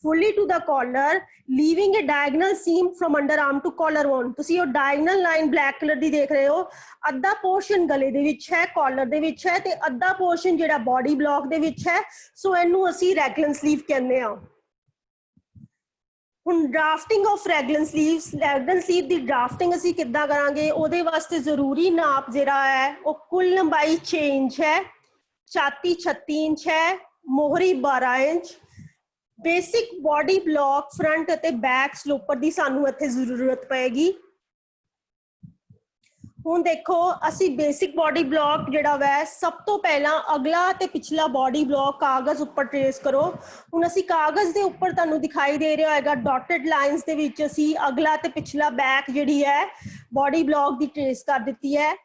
S1: fully to the collar, leaving a diagonal seam from underarm to collarbone। ਤੁਸੀਂ ਉਹ diagonal line black color ਦੀ ਦੇਖ ਰਹੇ ਹੋ, ਅੱਧਾ ਪੋਰਸ਼ਨ ਗਲੇ ਦੇ ਵਿੱਚ ਹੈ, ਕਾਲਰ ਦੇ ਵਿੱਚ ਹੈ ਤੇ ਅੱਧਾ ਪੋਰਸ਼ਨ ਜਿਹੜਾ ਬੋਡੀ ਬਲੌਕ ਦੇ ਵਿੱਚ ਹੈ। ਸੋ ਇਹਨੂੰ ਅਸੀਂ ਰੈਗਲਨ ਸਲੀਵ ਕਹਿੰਦੇ ਆ। ਹੁਣ drafting of ਰੈਗਲਨ sleeves, ਰੈਗਲਨ sleeve the drafting ਅਸੀਂ ਕਿੱਦਾਂ ਕਰਾਂਗੇ? ਉਹਦੇ ਵਾਸਤੇ ਜ਼ਰੂਰੀ ਨਾਪ ਜਿਹੜਾ ਹੈ ਉਹ ਕੁੱਲ ਲੰਬਾਈ 6 ਇੰਚ ਹੈ, ਛਾਤੀ 36 ਇੰਚ ਹੈ, ਮੋਹਰੀ 12 inch. Basic body block front ਅਤੇ ਬੈਕ ਸਲੋਪਰ ਦੀ ਸਾਨੂੰ ਇੱਥੇ ਜ਼ਰੂਰਤ ਪਏਗੀ। ਹੁਣ ਦੇਖੋ ਅਸੀਂ ਬੇਸਿਕ ਬੋਡੀ ਬਲੌਕ ਜਿਹੜਾ ਵੈ ਸਭ ਤੋਂ ਪਹਿਲਾਂ ਅਗਲਾ ਤੇ ਪਿਛਲਾ ਬੋਡੀ ਬਲੌਕ ਕਾਗਜ਼ ਉੱਪਰ ਟ੍ਰੇਸ ਕਰੋ। ਹੁਣ ਅਸੀਂ ਕਾਗਜ਼ ਦੇ ਉੱਪਰ ਤੁਹਾਨੂੰ ਦਿਖਾਈ ਦੇ ਰਿਹਾ ਹੋਏਗਾ ਡਾਟਡ ਲਾਈਨਸ ਦੇ ਵਿੱਚ ਅਸੀਂ ਅਗਲਾ ਤੇ ਪਿਛਲਾ ਬੈਕ ਜਿਹੜੀ ਹੈ ਬੋਡੀ ਬਲੌਕ ਦੀ ਟ੍ਰੇਸ ਕਰ ਦਿੱਤੀ ਹੈ।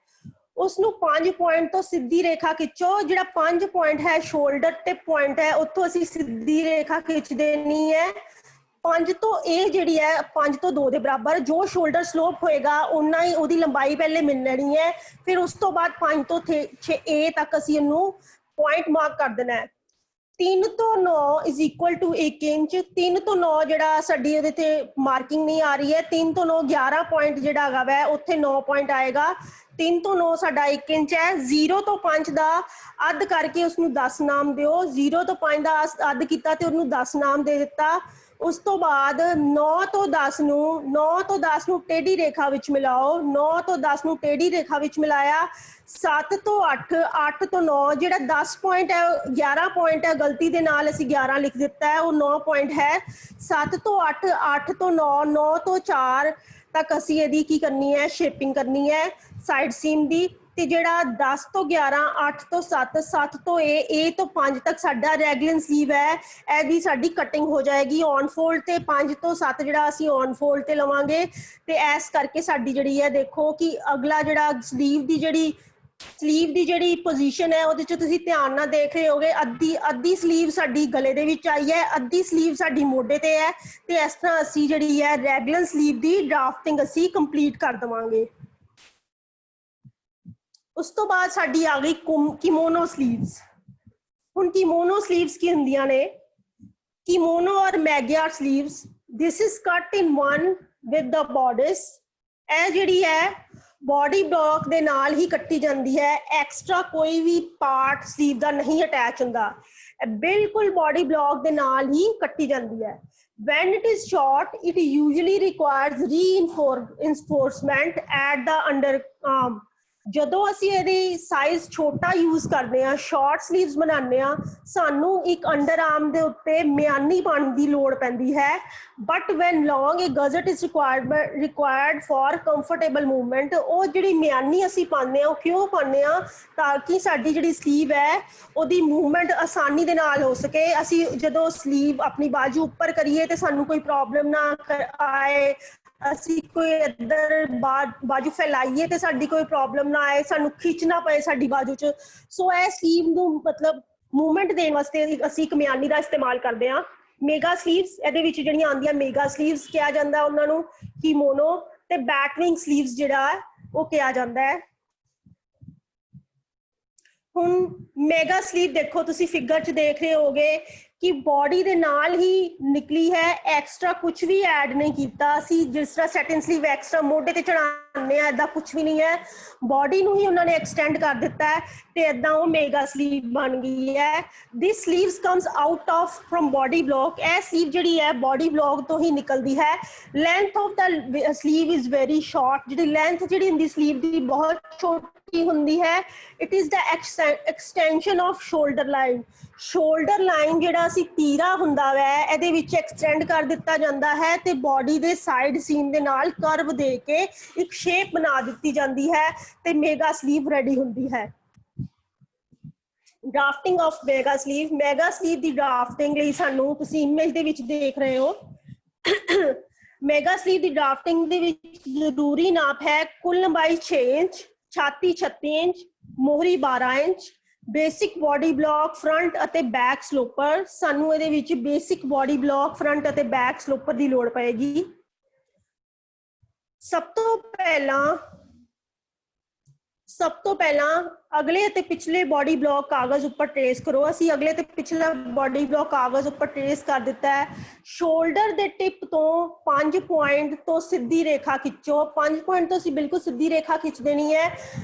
S1: ਉਸਨੂੰ 5 ਪੁਆਇੰਟ ਤੋਂ ਸਿੱਧੀ ਰੇਖਾ ਖਿੱਚੋ। ਜਿਹੜਾ 5 ਪੁਆਇੰਟ ਹੈ ਸ਼ੋਲਡਰ ਟਿਪ ਪੁਆਇੰਟ ਹੈ, ਉੱਥੋਂ ਅਸੀਂ ਸਿੱਧੀ ਰੇਖਾ ਖਿੱਚ ਦੇਣੀ ਹੈ। 5 ਤੋਂ ਇਹ ਜਿਹੜੀ ਹੈ 5 ਤੋਂ 2 ਦੇ ਬਰਾਬਰ, ਜੋ ਸ਼ੋਲਡਰ ਸਲੋਪ ਹੋਏਗਾ ਉਨਾ ਹੀ ਉਹਦੀ ਲੰਬਾਈ ਪਹਿਲੇ ਮਿਲਣੀ ਹੈ। ਫਿਰ ਉਸ ਤੋਂ ਬਾਅਦ 5 ਤੋਂ 6 A ਤੱਕ ਅਸੀਂ ਇਹਨੂੰ ਪੁਆਇੰਟ ਮਾਰਕ ਕਰ ਦੇਣਾ ਹੈ। 3 ਤੋਂ 9 ਇਜ਼ ਇਕੁਅਲ ਟੂ 1 ਇੰਚ। 3 ਤੋਂ 9 ਜਿਹੜਾ ਸਾਡੀ ਉਹਦੇ ਤੇ ਮਾਰਕਿੰਗ ਨਹੀਂ ਆ ਰਹੀ ਹੈ। 3 ਤੋਂ 9 11 ਪੁਆਇੰਟ ਜਿਹੜਾ ਹੈਗਾ ਵੈ ਉੱਥੇ 9 ਪੁਆਇੰਟ ਆਏਗਾ। 3 ਤੋਂ 9 ਸਾਡਾ 1 ਇੰਚ ਹੈ। 0 ਤੋਂ 5 ਦਾ ਅੱਧ ਕਰਕੇ ਉਸਨੂੰ 10 ਨਾਮ ਦਿਓ। 0 ਤੋਂ 5 ਦਾ ਅੱਧ ਕੀਤਾ ਤੇ ਉਹਨੂੰ 10 ਨਾਮ ਦੇ ਦਿੱਤਾ। ਉਸ ਤੋਂ ਬਾਅਦ 9 ਤੋਂ 10 ਨੂੰ ਟੇਢੀ ਰੇਖਾ ਵਿੱਚ ਮਿਲਾਓ। 9 ਤੋਂ 10 ਨੂੰ ਟੇਢੀ ਰੇਖਾ ਵਿੱਚ ਮਿਲਾਇਆ। 7 ਤੋਂ 8, 8 ਤੋਂ 9 ਜਿਹੜਾ 10 ਪੁਆਇੰਟ ਹੈ 11 ਪੁਆਇੰਟ ਹੈ, ਗਲਤੀ ਦੇ ਨਾਲ ਅਸੀਂ 11 ਲਿਖ ਦਿੱਤਾ ਹੈ, ਉਹ 9 ਪੁਆਇੰਟ ਹੈ। 7 ਤੋਂ 8, 8 ਤੋਂ 9, 9 ਤੋਂ 4 ਤੱਕ ਅਸੀਂ ਇਹਦੀ ਕੀ ਕਰਨੀ ਹੈ, ਸ਼ੇਪਿੰਗ ਕਰਨੀ ਹੈ ਸਾਈਡ ਸੀਮ ਦੀ। ਤੇ ਜਿਹੜਾ 10 ਤੋਂ 11, 8 ਤੋਂ 7, 7 ਤੋਂ A ਤੋਂ 5 ਤੱਕ ਸਾਡਾ ਰੈਗਲਨ ਸਲੀਵ ਹੈ, ਇਹਦੀ ਸਾਡੀ ਕਟਿੰਗ ਹੋ ਜਾਏਗੀ ਔਨ ਫੋਲਡ ਤੇ। 5 ਤੋਂ 7 ਜਿਹੜਾ ਅਸੀਂ ਔਨ ਫੋਲਡ ਤੇ ਲਵਾਂਗੇ। ਤੇ ਐਸ ਕਰਕੇ ਸਾਡੀ ਜਿਹੜੀ ਹੈ ਦੇਖੋ ਕਿ ਅਗਲਾ ਜਿਹੜਾ ਸਲੀਵ ਦੀ ਜਿਹੜੀ ਪੋਜੀਸ਼ਨ ਹੈ ਉਹਦੇ ਚ ਤੁਸੀਂ ਧਿਆਨ ਨਾਲ ਦੇਖ ਰਹੇ ਹੋਗੇ, ਅੱਧੀ ਸਲੀਵ ਸਾਡੀ ਗਲੇ ਦੇ ਵਿੱਚ ਆਈ ਹੈ, ਅੱਧੀ ਸਲੀਵ ਸਾਡੀ ਮੋਢੇ ਤੇ ਹੈ। ਤੇ ਇਸ ਤਰ੍ਹਾਂ ਅਸੀਂ ਜਿਹੜੀ ਹੈ ਰੈਗਲਨ ਸਲੀਵ ਦੀ ਡਰਾਫਟਿੰਗ ਅਸੀਂ ਕੰਪਲੀਟ ਕਰ ਦੇਵਾਂਗੇ। ਉਸ ਤੋਂ ਬਾਅਦ ਸਾਡੀ ਆ ਗਈ ਕਿਮੋਨੋ ਸਲੀਵਸ। ਹੁਣ ਕਿਮੋਨੋ ਸਲੀਵਸ ਕੀ ਹੁੰਦੀਆਂ ਨੇ? ਕਿਮੋਨੋ ਔਰ ਮੈਗਿਆਰ ਸਲੀਵਸ, ਦਿਸ ਇਜ਼ ਕੱਟ ਇਨ ਵਨ ਵਿਦ ਦ ਬੋਡਿਸ। ਇਹ ਜਿਹੜੀ ਹੈ ਬੋਡੀ ਬਲੌਕ ਦੇ ਨਾਲ ਹੀ ਕੱਟੀ ਜਾਂਦੀ ਹੈ, ਐਕਸਟਰਾ ਕੋਈ ਵੀ ਪਾਰਟ ਸਲੀਵ ਦਾ ਨਹੀਂ ਅਟੈਚ ਹੁੰਦਾ, ਬਿਲਕੁਲ ਬੋਡੀ ਬਲੌਕ ਦੇ ਨਾਲ ਹੀ ਕੱਟੀ ਜਾਂਦੀ ਹੈ। When it is short, it usually requires reinforcement at the underarm। ਜਦੋਂ ਅਸੀਂ ਇਹਦੀ ਸਾਈਜ਼ ਛੋਟਾ ਯੂਜ਼ ਕਰਦੇ ਹਾਂ, ਸ਼ਾਰਟ ਸਲੀਵਸ ਬਣਾਉਂਦੇ ਹਾਂ, ਸਾਨੂੰ ਇੱਕ ਅੰਡਰ ਆਰਮ ਦੇ ਉੱਤੇ ਮਿਆਨੀ ਪਾਉਣ ਦੀ ਲੋੜ ਪੈਂਦੀ ਹੈ। But van long A gazette is required for comfortable movement. ਉਹ ਜਿਹੜੀ ਮਿਆਨੀ ਅਸੀਂ ਪਾਉਂਦੇ ਹਾਂ ਉਹ ਕਿਉਂ ਪਾਉਂਦੇ ਹਾਂ? ਤਾਂ ਕਿ ਸਾਡੀ ਜਿਹੜੀ ਸਲੀਵ ਹੈ ਉਹਦੀ ਮੂਵਮੈਂਟ ਆਸਾਨੀ ਦੇ ਨਾਲ ਹੋ ਸਕੇ। ਅਸੀਂ ਜਦੋਂ ਸਲੀਵ ਆਪਣੀ ਬਾਜੂ ਉੱਪਰ ਕਰੀਏ ਤੇ ਸਾਨੂੰ ਕੋਈ ਪ੍ਰੋਬਲਮ ਨਾ ਆਏ, ਅਸੀਂ ਕੋਈ ਇੱਧਰ ਬਾਜੂ ਫੈਲਾਈਏ ਤੇ ਸਾਡੀ ਕੋਈ ਪ੍ਰੋਬਲਮ ਨਾ ਆਏ, ਸਾਨੂੰ ਖਿੱਚਣਾ ਪਏ ਸਾਡੀ ਬਾਜੂ 'ਚ। ਸੋ ਇਹ ਸਲੀਵ ਨੂੰ ਮਤਲਬ ਮੂਵਮੈਂਟ ਦੇਣ ਵਾਸਤੇ ਅਸੀਂ ਇੱਕ ਮਿਆਨੀ ਦਾ ਇਸਤੇਮਾਲ ਕਰਦੇ ਹਾਂ। ਮੇਗਾ ਸਲੀਵਸ, ਇਹਦੇ ਵਿੱਚ ਜਿਹੜੀਆਂ ਆਉਂਦੀਆਂ ਮੇਗਾ ਸਲੀਵਸ ਕਿਹਾ ਜਾਂਦਾ ਉਹਨਾਂ ਨੂੰ, ਕਿਮੋਨੋ। ਤੇ ਬੈਟਵਿੰਗ ਸਲੀਵਸ ਜਿਹੜਾ ਹੈ ਉਹ ਕਿਹਾ ਜਾਂਦਾ ਹੈ। ਹੁਣ ਮੈਗਾ ਸਲੀਵ ਦੇਖੋ, ਤੁਸੀਂ ਫਿਗਰ 'ਚ ਦੇਖ ਰਹੇ ਹੋਗੇ ਕਿ ਬੋਡੀ ਦੇ ਨਾਲ ਹੀ ਨਿਕਲੀ ਹੈ, ਐਕਸਟਰਾ ਕੁਝ ਵੀ ਐਡ ਨਹੀਂ ਕੀਤਾ ਅਸੀਂ। ਜਿਸ ਤਰ੍ਹਾਂ ਸੈਟਿਨ ਸਲੀਵ ਐਕਸਟਰਾ ਮੋਢੇ ਤੇ ਚੜਾ ਬਣਾਉਂਦੇ ਆ, ਇਦਾਂ ਕੁਝ ਵੀ ਨਹੀਂ ਹੈ। ਬੋਡੀ ਨੂੰ ਹੀ ਉਹਨਾਂ ਨੇ ਐਕਸਟੈਂਡ ਕਰ ਦਿੱਤਾ ਹੈ ਤੇ ਇਦਾਂ ਉਹ ਮੇਗਾ ਸਲੀਵ ਬਣ ਗਈ ਹੈ। This sleeves comes out of from body block. ਇਹ ਸਲੀਵ ਜਿਹੜੀ ਹੈ ਬੋਡੀ ਬਲੌਕ ਤੋਂ ਹੀ ਨਿਕਲਦੀ ਹੈ। Length of the sleeve is very short. ਜਿਹੜੀ ਲੈਂਥ ਜਿਹੜੀ ਹੁੰਦੀ ਸਲੀਵ ਦੀ ਬਹੁਤ ਛੋਟੀ ਹੁੰਦੀ ਹੈ। It is the extension of shoulder line. Shoulder line ਜਿਹੜਾ ਅਸੀਂ ਤੀਰਾ ਹੁੰਦਾ ਵੈ ਇਹਦੇ ਵਿੱਚ ਐਕਸਟੈਂਡ ਕਰ ਦਿੱਤਾ ਜਾਂਦਾ ਹੈ ਤੇ ਬੋਡੀ ਦੇ ਸਾਈਡ ਸੀਮ ਦੇ ਨਾਲ ਕਰਵ ਦੇ ਕੇ ਇੱਕ ਸ਼ੇਪ ਬਣਾ ਦਿੱਤੀ ਜਾਂਦੀ ਹੈ ਤੇ ਮੇਗਾ ਸਲੀਵ ਰੈਡੀ ਹੁੰਦੀ ਹੈ। Drafting of mega sleeve. Mega sleeve the drafting ਲਈ ਸਾਨੂੰ ਤੁਸੀਂ ਇਮੇਜ ਦੇ ਵਿੱਚ ਦੇਖ ਰਹੇ ਹੋ ਮੇਗਾ ਸਲੀਵ ਦੀ ਡਰਾਫਟਿੰਗ ਦੇ ਵਿੱਚ ਜ਼ਰੂਰੀ ਨਾਪ ਹੈ ਕੁੱਲ ਲੰਬਾਈ 6 ਇੰਚ, ਛਾਤੀ 36 ਇੰਚ, ਮੋਹਰੀ 12 inch, basic body block front ਅਤੇ ਬੈਕ ਸਲੋਪਰ। ਸਾਨੂੰ ਇਹਦੇ ਵਿੱਚ ਬੇਸਿਕ ਬੋਡੀ ਬਲੌਕ ਫਰੰਟ ਅਤੇ ਬੈਕ ਸਲੋਪਰ ਦੀ ਲੋੜ ਪਏਗੀ। ਸਭ ਤੋਂ ਪਹਿਲਾਂ ਅਗਲੇ ਅਤੇ ਪਿਛਲੇ ਬੋਡੀ ਬਲੌਕ ਕਾਗਜ਼ ਉੱਪਰ ਟ੍ਰੇਸ ਕਰੋ। ਅਸੀਂ ਅਗਲੇ ਤੇ ਪਿਛਲਾ ਬੋਡੀ ਬਲੌਕ ਕਾਗਜ਼ ਉੱਪਰ ਟ੍ਰੇਸ ਕਰ ਦਿੱਤਾ ਹੈ। ਸ਼ੋਲਡਰ ਦੇ ਟਿਪ ਤੋਂ 5 ਪੁਆਇੰਟ ਤੋਂ ਸਿੱਧੀ ਰੇਖਾ ਖਿੱਚੋ। 5 ਪੁਆਇੰਟ ਤੋਂ ਅਸੀਂ ਬਿਲਕੁਲ ਸਿੱਧੀ ਰੇਖਾ ਖਿੱਚ ਦੇਣੀ ਹੈ।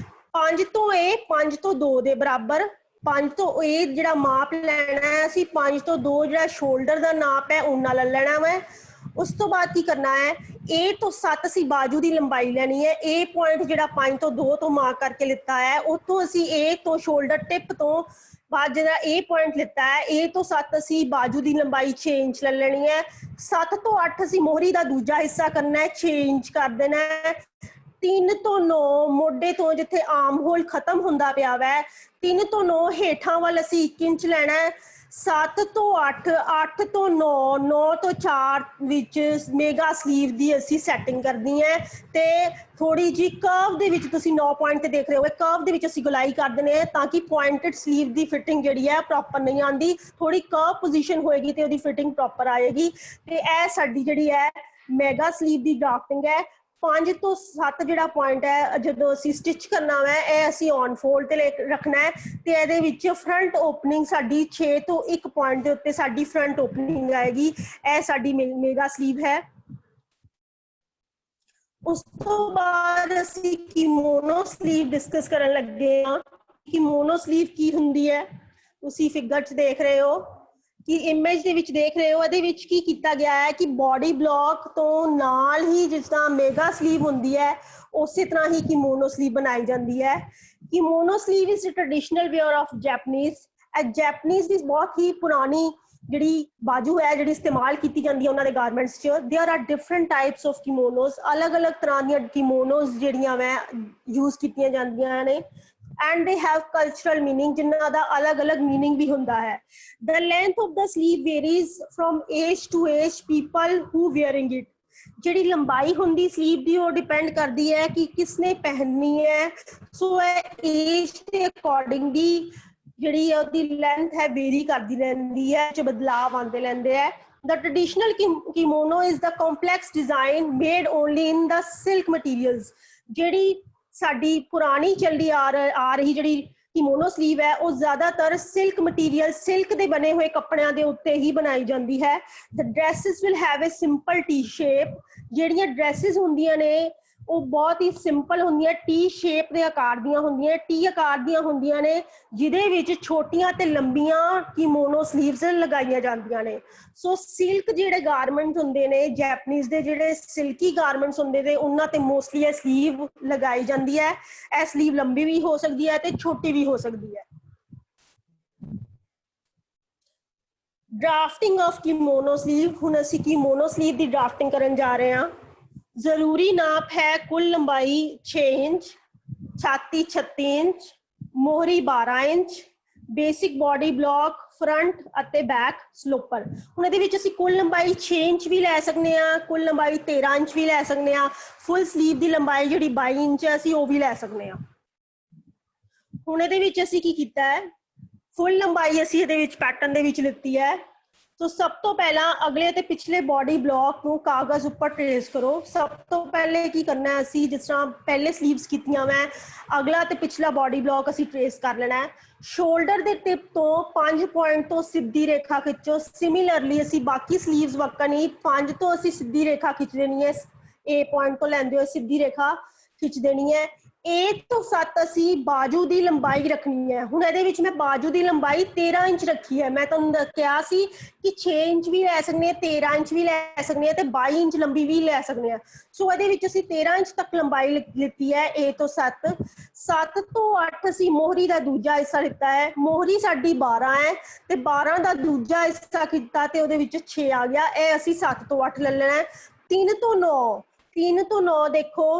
S1: 5 ਤੋਂ A 5 ਤੋਂ 2 ਦੇ ਬਰਾਬਰ। 5 ਤੋਂ A ਜਿਹੜਾ ਮਾਪ ਲੈਣਾ ਹੈ ਅਸੀਂ 5 ਤੋਂ 2 ਜਿਹੜਾ ਸ਼ੋਲਡਰ ਦਾ ਨਾਪ ਹੈ ਉਹਨਾਂ ਲੈ ਲੈਣਾ ਵਾ। ਉਸ ਤੋਂ ਬਾਅਦ ਕੀ ਕਰਨਾ ਹੈ A ਤੋਂ 7 ਅਸੀਂ ਬਾਜੂ ਦੀ ਲੰਬਾਈ ਲੈਣੀ ਹੈ। A ਪੁਆਇੰਟ ਜਿਹੜਾ 5 ਤੋਂ 2 ਤੋਂ ਮਾਰਕ ਕਰਕੇ ਲਿੱਤਾ ਹੈ ਉੱਥੋਂ ਅਸੀਂ A ਤੋਂ ਸ਼ੋਲਡਰ ਟਿਪ ਤੋਂ ਬਾਅਦ ਜਿਹੜਾ A ਪੁਆਇੰਟ ਲਿੱਤਾ ਹੈ A ਤੋਂ 7 ਅਸੀਂ ਬਾਜੂ ਦੀ ਲੰਬਾਈ 6 ਇੰਚ ਲੈ ਲੈਣੀ ਹੈ। 7 ਤੋਂ 8 ਅਸੀਂ ਮੋਹਰੀ ਦਾ ਦੂਜਾ ਹਿੱਸਾ ਕਰਨਾ ਹੈ 6 ਇੰਚ ਕਰ ਦੇਣਾ ਹੈ। 3 ਤੋਂ 9 ਮੋਢੇ ਤੋਂ ਜਿੱਥੇ ਆਰਮ ਹੋਲ ਖਤਮ ਹੁੰਦਾ ਪਿਆ ਵੈ 3 ਤੋਂ 9 ਹੇਠਾਂ ਵੱਲ ਅਸੀਂ 1 ਇੰਚ ਲੈਣਾ ਹੈ। 7 ਤੋਂ 8, 8 ਤੋਂ 9, 9 ਤੋਂ 4 ਵਿੱਚ ਮੇਗਾ ਸਲੀਵ ਦੀ ਅਸੀਂ ਸੈਟਿੰਗ ਕਰਨੀ ਹੈ ਤੇ ਥੋੜੀ ਜੀ ਕਰਵ ਦੇ ਵਿੱਚ ਤੁਸੀਂ 9 ਪੁਆਇੰਟ ਤੇ ਦੇਖ ਰਹੇ ਹੋਗੇ ਕਰਵ ਦੇ ਵਿੱਚ ਅਸੀਂ ਗੁਲਾਈ ਕਰ ਦਿੰਦੇ ਹਾਂ ਤਾਂ ਕਿ ਪੁਆਇੰਟਡ ਸਲੀਵ ਦੀ ਫਿਟਿੰਗ ਜਿਹੜੀ ਹੈ ਪ੍ਰੋਪਰ ਨਹੀਂ ਆਉਂਦੀ। ਥੋੜੀ ਕਰਵ ਪੋਜੀਸ਼ਨ ਹੋਏਗੀ ਤੇ ਉਹਦੀ ਫਿਟਿੰਗ ਪ੍ਰੋਪਰ ਆਏਗੀ ਤੇ ਇਹ ਸਾਡੀ ਜਿਹੜੀ ਹੈ ਮੇਗਾ ਸਲੀਵ ਦੀ ਡਰਾਫਟਿੰਗ ਹੈ। 5 ਤੋਂ 7 ਜਿਹੜਾ ਪੁਆਇੰਟ ਹੈ ਜਦੋਂ ਅਸੀਂ ਸਟਿਚ ਕਰਨਾ ਵਾ ਇਹ ਅਸੀਂ ਔਨ ਫੋਲਡ ਤੇ ਰੱਖਣਾ ਹੈ ਤੇ ਇਹਦੇ ਵਿੱਚ ਫਰੰਟ ਓਪਨਿੰਗ ਸਾਡੀ 6 ਤੋਂ 1 ਪੁਆਇੰਟ ਦੇ ਉੱਤੇ ਸਾਡੀ ਫਰੰਟ ਓਪਨਿੰਗ ਆਏਗੀ। ਇਹ ਸਾਡੀ ਮੇਗਾ ਸਲੀਵ ਹੈ। ਉਸ ਤੋਂ ਬਾਅਦ ਅਸੀਂ ਕਿਮੋਨੋ ਸਲੀਵ ਡਿਸਕਸ ਕਰਨ ਲੱਗੇ ਹਾਂ। ਕਿਮੋਨੋ ਸਲੀਵ ਕੀ ਹੁੰਦੀ ਹੈ ਤੁਸੀਂ ਫਿਗਰ 'ਚ ਦੇਖ ਰਹੇ ਹੋ ਕਿ ਇਮੇਜ ਦੇ ਵਿੱਚ ਦੇਖ ਰਹੇ ਹੋ। ਇਹਦੇ ਵਿੱਚ ਕੀ ਕੀਤਾ ਗਿਆ ਹੈ ਕਿ ਬੋਡੀ ਬਲੌਕ ਤੋਂ ਨਾਲ ਹੀ ਜਿਸ ਤਰ੍ਹਾਂ ਮੇਗਾ ਸਲੀਵ ਹੁੰਦੀ ਹੈ ਉਸੇ ਤਰ੍ਹਾਂ ਹੀ ਕਿਮੋਨੋ ਸਲੀਵ ਬਣਾਈ ਜਾਂਦੀ ਹੈ। Kimono sleeve is traditional wear of Japanese. Japanese ਦੀ ਬਹੁਤ ਹੀ ਪੁਰਾਣੀ ਜਿਹੜੀ ਬਾਜੂ ਹੈ ਜਿਹੜੀ ਇਸਤੇਮਾਲ ਕੀਤੀ ਜਾਂਦੀ ਹੈ ਉਹਨਾਂ ਦੇ ਗਾਰਮੈਂਟਸ 'ਚ। There are different types of kimonos. ਅਲੱਗ-ਅਲੱਗ ਤਰ੍ਹਾਂ ਦੀਆਂ ਕਿਮੋਨੋਜ਼ ਜਿਹੜੀਆਂ ਵੈ ਯੂਜ਼ ਕੀਤੀਆਂ ਜਾਂਦੀਆਂ ਨੇ and they have cultural meaning ਜਿਨ੍ਹਾਂ ਦਾ ਅਲੱਗ-ਅਲੱਗ meaning ਵੀ ਹੁੰਦਾ ਹੈ। The length of the sleeve varies from age to age people who wearing it। ਜਿਹੜੀ ਲੰਬਾਈ ਹੁੰਦੀ ਸਲੀਵ ਦੀ ਉਹ ਡਿਪੈਂਡ ਕਰਦੀ ਹੈ ਕਿ ਕਿਸਨੇ ਪਹਿਨਣੀ ਹੈ। ਸੋ ਇਹ ਏਜ ਦੇ ਅਕੋਰਡਿੰਗ ਦੀ ਜਿਹੜੀ ਉਹਦੀ ਲੈਂਥ ਹੈ ਵੇਰੀ ਕਰਦੀ ਰਹਿੰਦੀ ਹੈ ਚ ਬਦਲਾਵ ਆਉਂਦੇ ਰਹਿੰਦੇ ਹੈ। The traditional kimono is the complex design made only in the silk materials। ਜਿਹੜੀ ਸਾਡੀ ਪੁਰਾਣੀ ਚੱਲਦੀ ਆ ਰਹੀ ਜਿਹੜੀ ਕਿਮੋਨੋ ਸਲੀਵ ਹੈ ਉਹ ਜ਼ਿਆਦਾਤਰ ਸਿਲਕ ਮਟੀਰੀਅਲ ਸਿਲਕ ਦੇ ਬਣੇ ਹੋਏ ਕੱਪੜਿਆਂ ਦੇ ਉੱਤੇ ਹੀ ਬਣਾਈ ਜਾਂਦੀ ਹੈ। The dresses will have a simple T shape। ਜਿਹੜੀਆਂ ਡਰੈਸਿਸ ਹੁੰਦੀਆਂ ਨੇ ਉਹ ਬਹੁਤ ਹੀ ਸਿੰਪਲ ਹੁੰਦੀਆਂ ਟੀ ਸ਼ੇਪ ਦੇ ਆਕਾਰ ਦੀਆਂ ਹੁੰਦੀਆਂ ਟੀ ਆਕਾਰ ਦੀਆਂ ਹੁੰਦੀਆਂ ਨੇ ਜਿਹਦੇ ਵਿੱਚ ਛੋਟੀਆਂ ਤੇ ਲੰਬੀਆਂ ਕਿਮੋਨੋ ਸਲੀਵਸ ਲਗਾਈਆਂ ਜਾਂਦੀਆਂ ਨੇ। ਸੋ ਸਿਲਕ ਜਿਹੜੇ ਗਾਰਮੈਂਟਸ ਹੁੰਦੇ ਨੇ ਜੈਪਨੀਜ਼ ਦੇ ਜਿਹੜੇ ਸਿਲਕੀ ਗਾਰਮੈਂਟਸ ਹੁੰਦੇ ਨੇ ਉਹਨਾਂ ਤੇ ਮੋਸਟਲੀ ਇਹ ਸਲੀਵ ਲਗਾਈ ਜਾਂਦੀ ਹੈ। ਇਹ ਸਲੀਵ ਲੰਬੀ ਵੀ ਹੋ ਸਕਦੀ ਹੈ ਤੇ ਛੋਟੀ ਵੀ ਹੋ ਸਕਦੀ ਹੈ। Drafting of kimono sleeve. ਹੁਣ ਅਸੀਂ ਕਿਮੋਨੋ ਸਲੀਵ ਦੀ ਡਰਾਫਟਿੰਗ ਕਰਨ ਜਾ ਰਹੇ ਹਾਂ। ਜ਼ਰੂਰੀ ਨਾਪ ਹੈ ਕੁੱਲ ਲੰਬਾਈ 6 ਇੰਚ, ਛਾਤੀ 36 ਇੰਚ, ਮੋਹਰੀ 12 inch, basic body block front ਅਤੇ ਬੈਕ ਸਲੋਪਰ। ਹੁਣ ਇਹਦੇ ਵਿੱਚ ਅਸੀਂ ਕੁੱਲ ਲੰਬਾਈ 6 ਇੰਚ ਵੀ ਲੈ ਸਕਦੇ ਹਾਂ, ਕੁੱਲ ਲੰਬਾਈ 13 ਇੰਚ ਵੀ ਲੈ ਸਕਦੇ ਹਾਂ, ਫੁੱਲ ਸਲੀਵ ਦੀ ਲੰਬਾਈ ਜਿਹੜੀ 22 ਇੰਚ ਹੈ ਅਸੀਂ ਉਹ ਵੀ ਲੈ ਸਕਦੇ ਹਾਂ। ਹੁਣ ਇਹਦੇ ਵਿੱਚ ਅਸੀਂ ਕੀ ਕੀਤਾ ਹੈ ਫੁੱਲ ਲੰਬਾਈ ਅਸੀਂ ਇਹਦੇ ਵਿੱਚ ਪੈਟਰਨ ਦੇ ਵਿੱਚ ਲਿੱਤੀ ਹੈ। तो सब तो पहला अगले ते पिछले बॉडी ब्लॉक को कागज ऊपर ट्रेस करो। सब तो पहले की करना है असी जिस तरह पहले स्लीव्स कीतियां मैं अगला ते पिछला बॉडी ब्लॉक असी ट्रेस कर लेना है। शोल्डर दे टिप तो 5 पॉइंट तो सीधी रेखा खिंचो। सिमिलरली असी बाकी स्लीव्स वक्कन ही 5 तो असी सीधी रेखा खिंच लेनी है। ए पॉइंट तो लैंदे हो सीधी रेखा खिच देनी है। 1 ਤੋਂ 7 ਅਸੀਂ ਬਾਜੂ ਦੀ ਲੰਬਾਈ ਰੱਖਣੀ ਹੈ। ਹੁਣ ਇਹਦੇ ਵਿੱਚ ਮੈਂ ਬਾਜੂ ਦੀ ਲੰਬਾਈ 13 ਇੰਚ ਰੱਖੀ ਹੈ। ਮੈਂ ਤੁਹਾਨੂੰ ਕਿਹਾ ਸੀ ਕਿ 6 ਇੰਚ ਵੀ ਲੈ ਸਕਦੇ ਹਾਂ, 13 ਇੰਚ ਵੀ ਲੈ ਸਕਦੇ ਹਾਂ ਤੇ 22 ਇੰਚ ਲੰਬੀ ਵੀ ਲੈ ਸਕਦੇ ਹਾਂ। ਸੋ ਇਹਦੇ ਵਿੱਚ ਅਸੀਂ 13 ਇੰਚ ਤੱਕ ਲੰਬਾਈ ਲਿੱਤੀ ਹੈ A ਤੋਂ 7। 7 ਤੋਂ 8 ਅਸੀਂ ਮੋਹਰੀ ਦਾ ਦੂਜਾ ਹਿੱਸਾ ਲਿੱਤਾ ਹੈ। ਮੋਹਰੀ ਸਾਡੀ 12 ਹੈ ਤੇ 12 ਦਾ ਦੂਜਾ ਹਿੱਸਾ ਕੀਤਾ ਤੇ ਉਹਦੇ ਵਿੱਚ 6 ਆ ਗਿਆ। ਇਹ ਅਸੀਂ 7 ਤੋਂ 8 ਲੈ ਲੈਣਾ ਹੈ। 3 ਤੋਂ 9, 3 ਤੋਂ 9 ਦੇਖੋ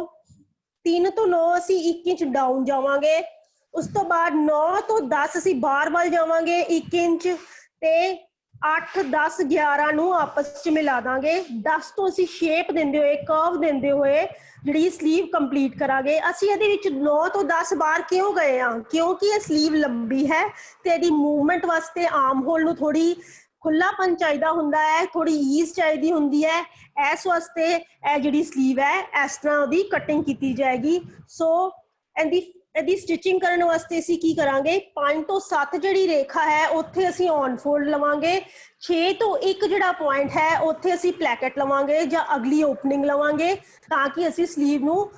S1: 3 ਤੋਂ 9 ਅਸੀਂ 1 ਇੰਚ ਡਾਊਨ ਜਾਵਾਂਗੇ। ਉਸ ਤੋਂ ਬਾਅਦ 9 ਤੋਂ 10 ਅਸੀਂ ਬਾਹਰ ਵੱਲ ਜਾਵਾਂਗੇ 1 ਇੰਚ ਤੇ 8, 10, 11 ਨੂੰ ਆਪਸ ਚ ਮਿਲਾ ਦਾਂਗੇ। 10 ਤੋਂ ਅਸੀਂ ਸ਼ੇਪ ਦਿੰਦੇ ਹੋਏ, ਕਰਵ ਦਿੰਦੇ ਹੋਏ ਜਿਹੜੀ ਸਲੀਵ ਕੰਪਲੀਟ ਕਰਾਂਗੇ। ਅਸੀਂ ਇਹਦੇ ਵਿੱਚ 9 ਤੋਂ 10 ਬਾਹਰ ਕਿਉਂ ਗਏ ਆ? ਕਿਉਂਕਿ ਇਹ ਸਲੀਵ ਲੰਬੀ ਹੈ ਤੇ ਇਹਦੀ ਮੂਵਮੈਂਟ ਵਾਸਤੇ ਆਰਮ ਹੋਲ ਨੂੰ ਥੋੜੀ ਖੁੱਲਾਪਨ ਚਾਹੀਦਾ ਹੁੰਦਾ ਹੈ, ਥੋੜੀ ਈਜ਼ ਚਾਹੀਦੀ ਹੁੰਦੀ ਹੈ। ਇਸ ਵਾਸਤੇ ਇਹ ਜਿਹੜੀ ਸਲੀਵ ਹੈ ਇਸ ਤਰ੍ਹਾਂ ਉਹਦੀ ਕਟਿੰਗ ਕੀਤੀ ਜਾਏਗੀ। ਸੋ ਇਹਦੀ ਸਟਿਚਿੰਗ ਕਰਨ ਵਾਸਤੇ ਅਸੀਂ ਕੀ ਕਰਾਂਗੇ, 5 ਤੋਂ 7 ਜਿਹੜੀ ਰੇਖਾ ਹੈ ਉੱਥੇ ਅਸੀਂ ਔਨ ਫੋਲਡ ਲਵਾਂਗੇ। 6 ਤੋਂ 1 ਜਿਹੜਾ ਪੁਆਇੰਟ ਹੈ ਉੱਥੇ ਅਸੀਂ ਪਲੈਕਟ ਲਵਾਂਗੇ ਜਾਂ ਅਗਲੀ ਓਪਨਿੰਗ ਲਵਾਂਗੇ ਤਾਂ ਕਿ ਅਸੀਂ ਸਲੀਵ ਨੂੰ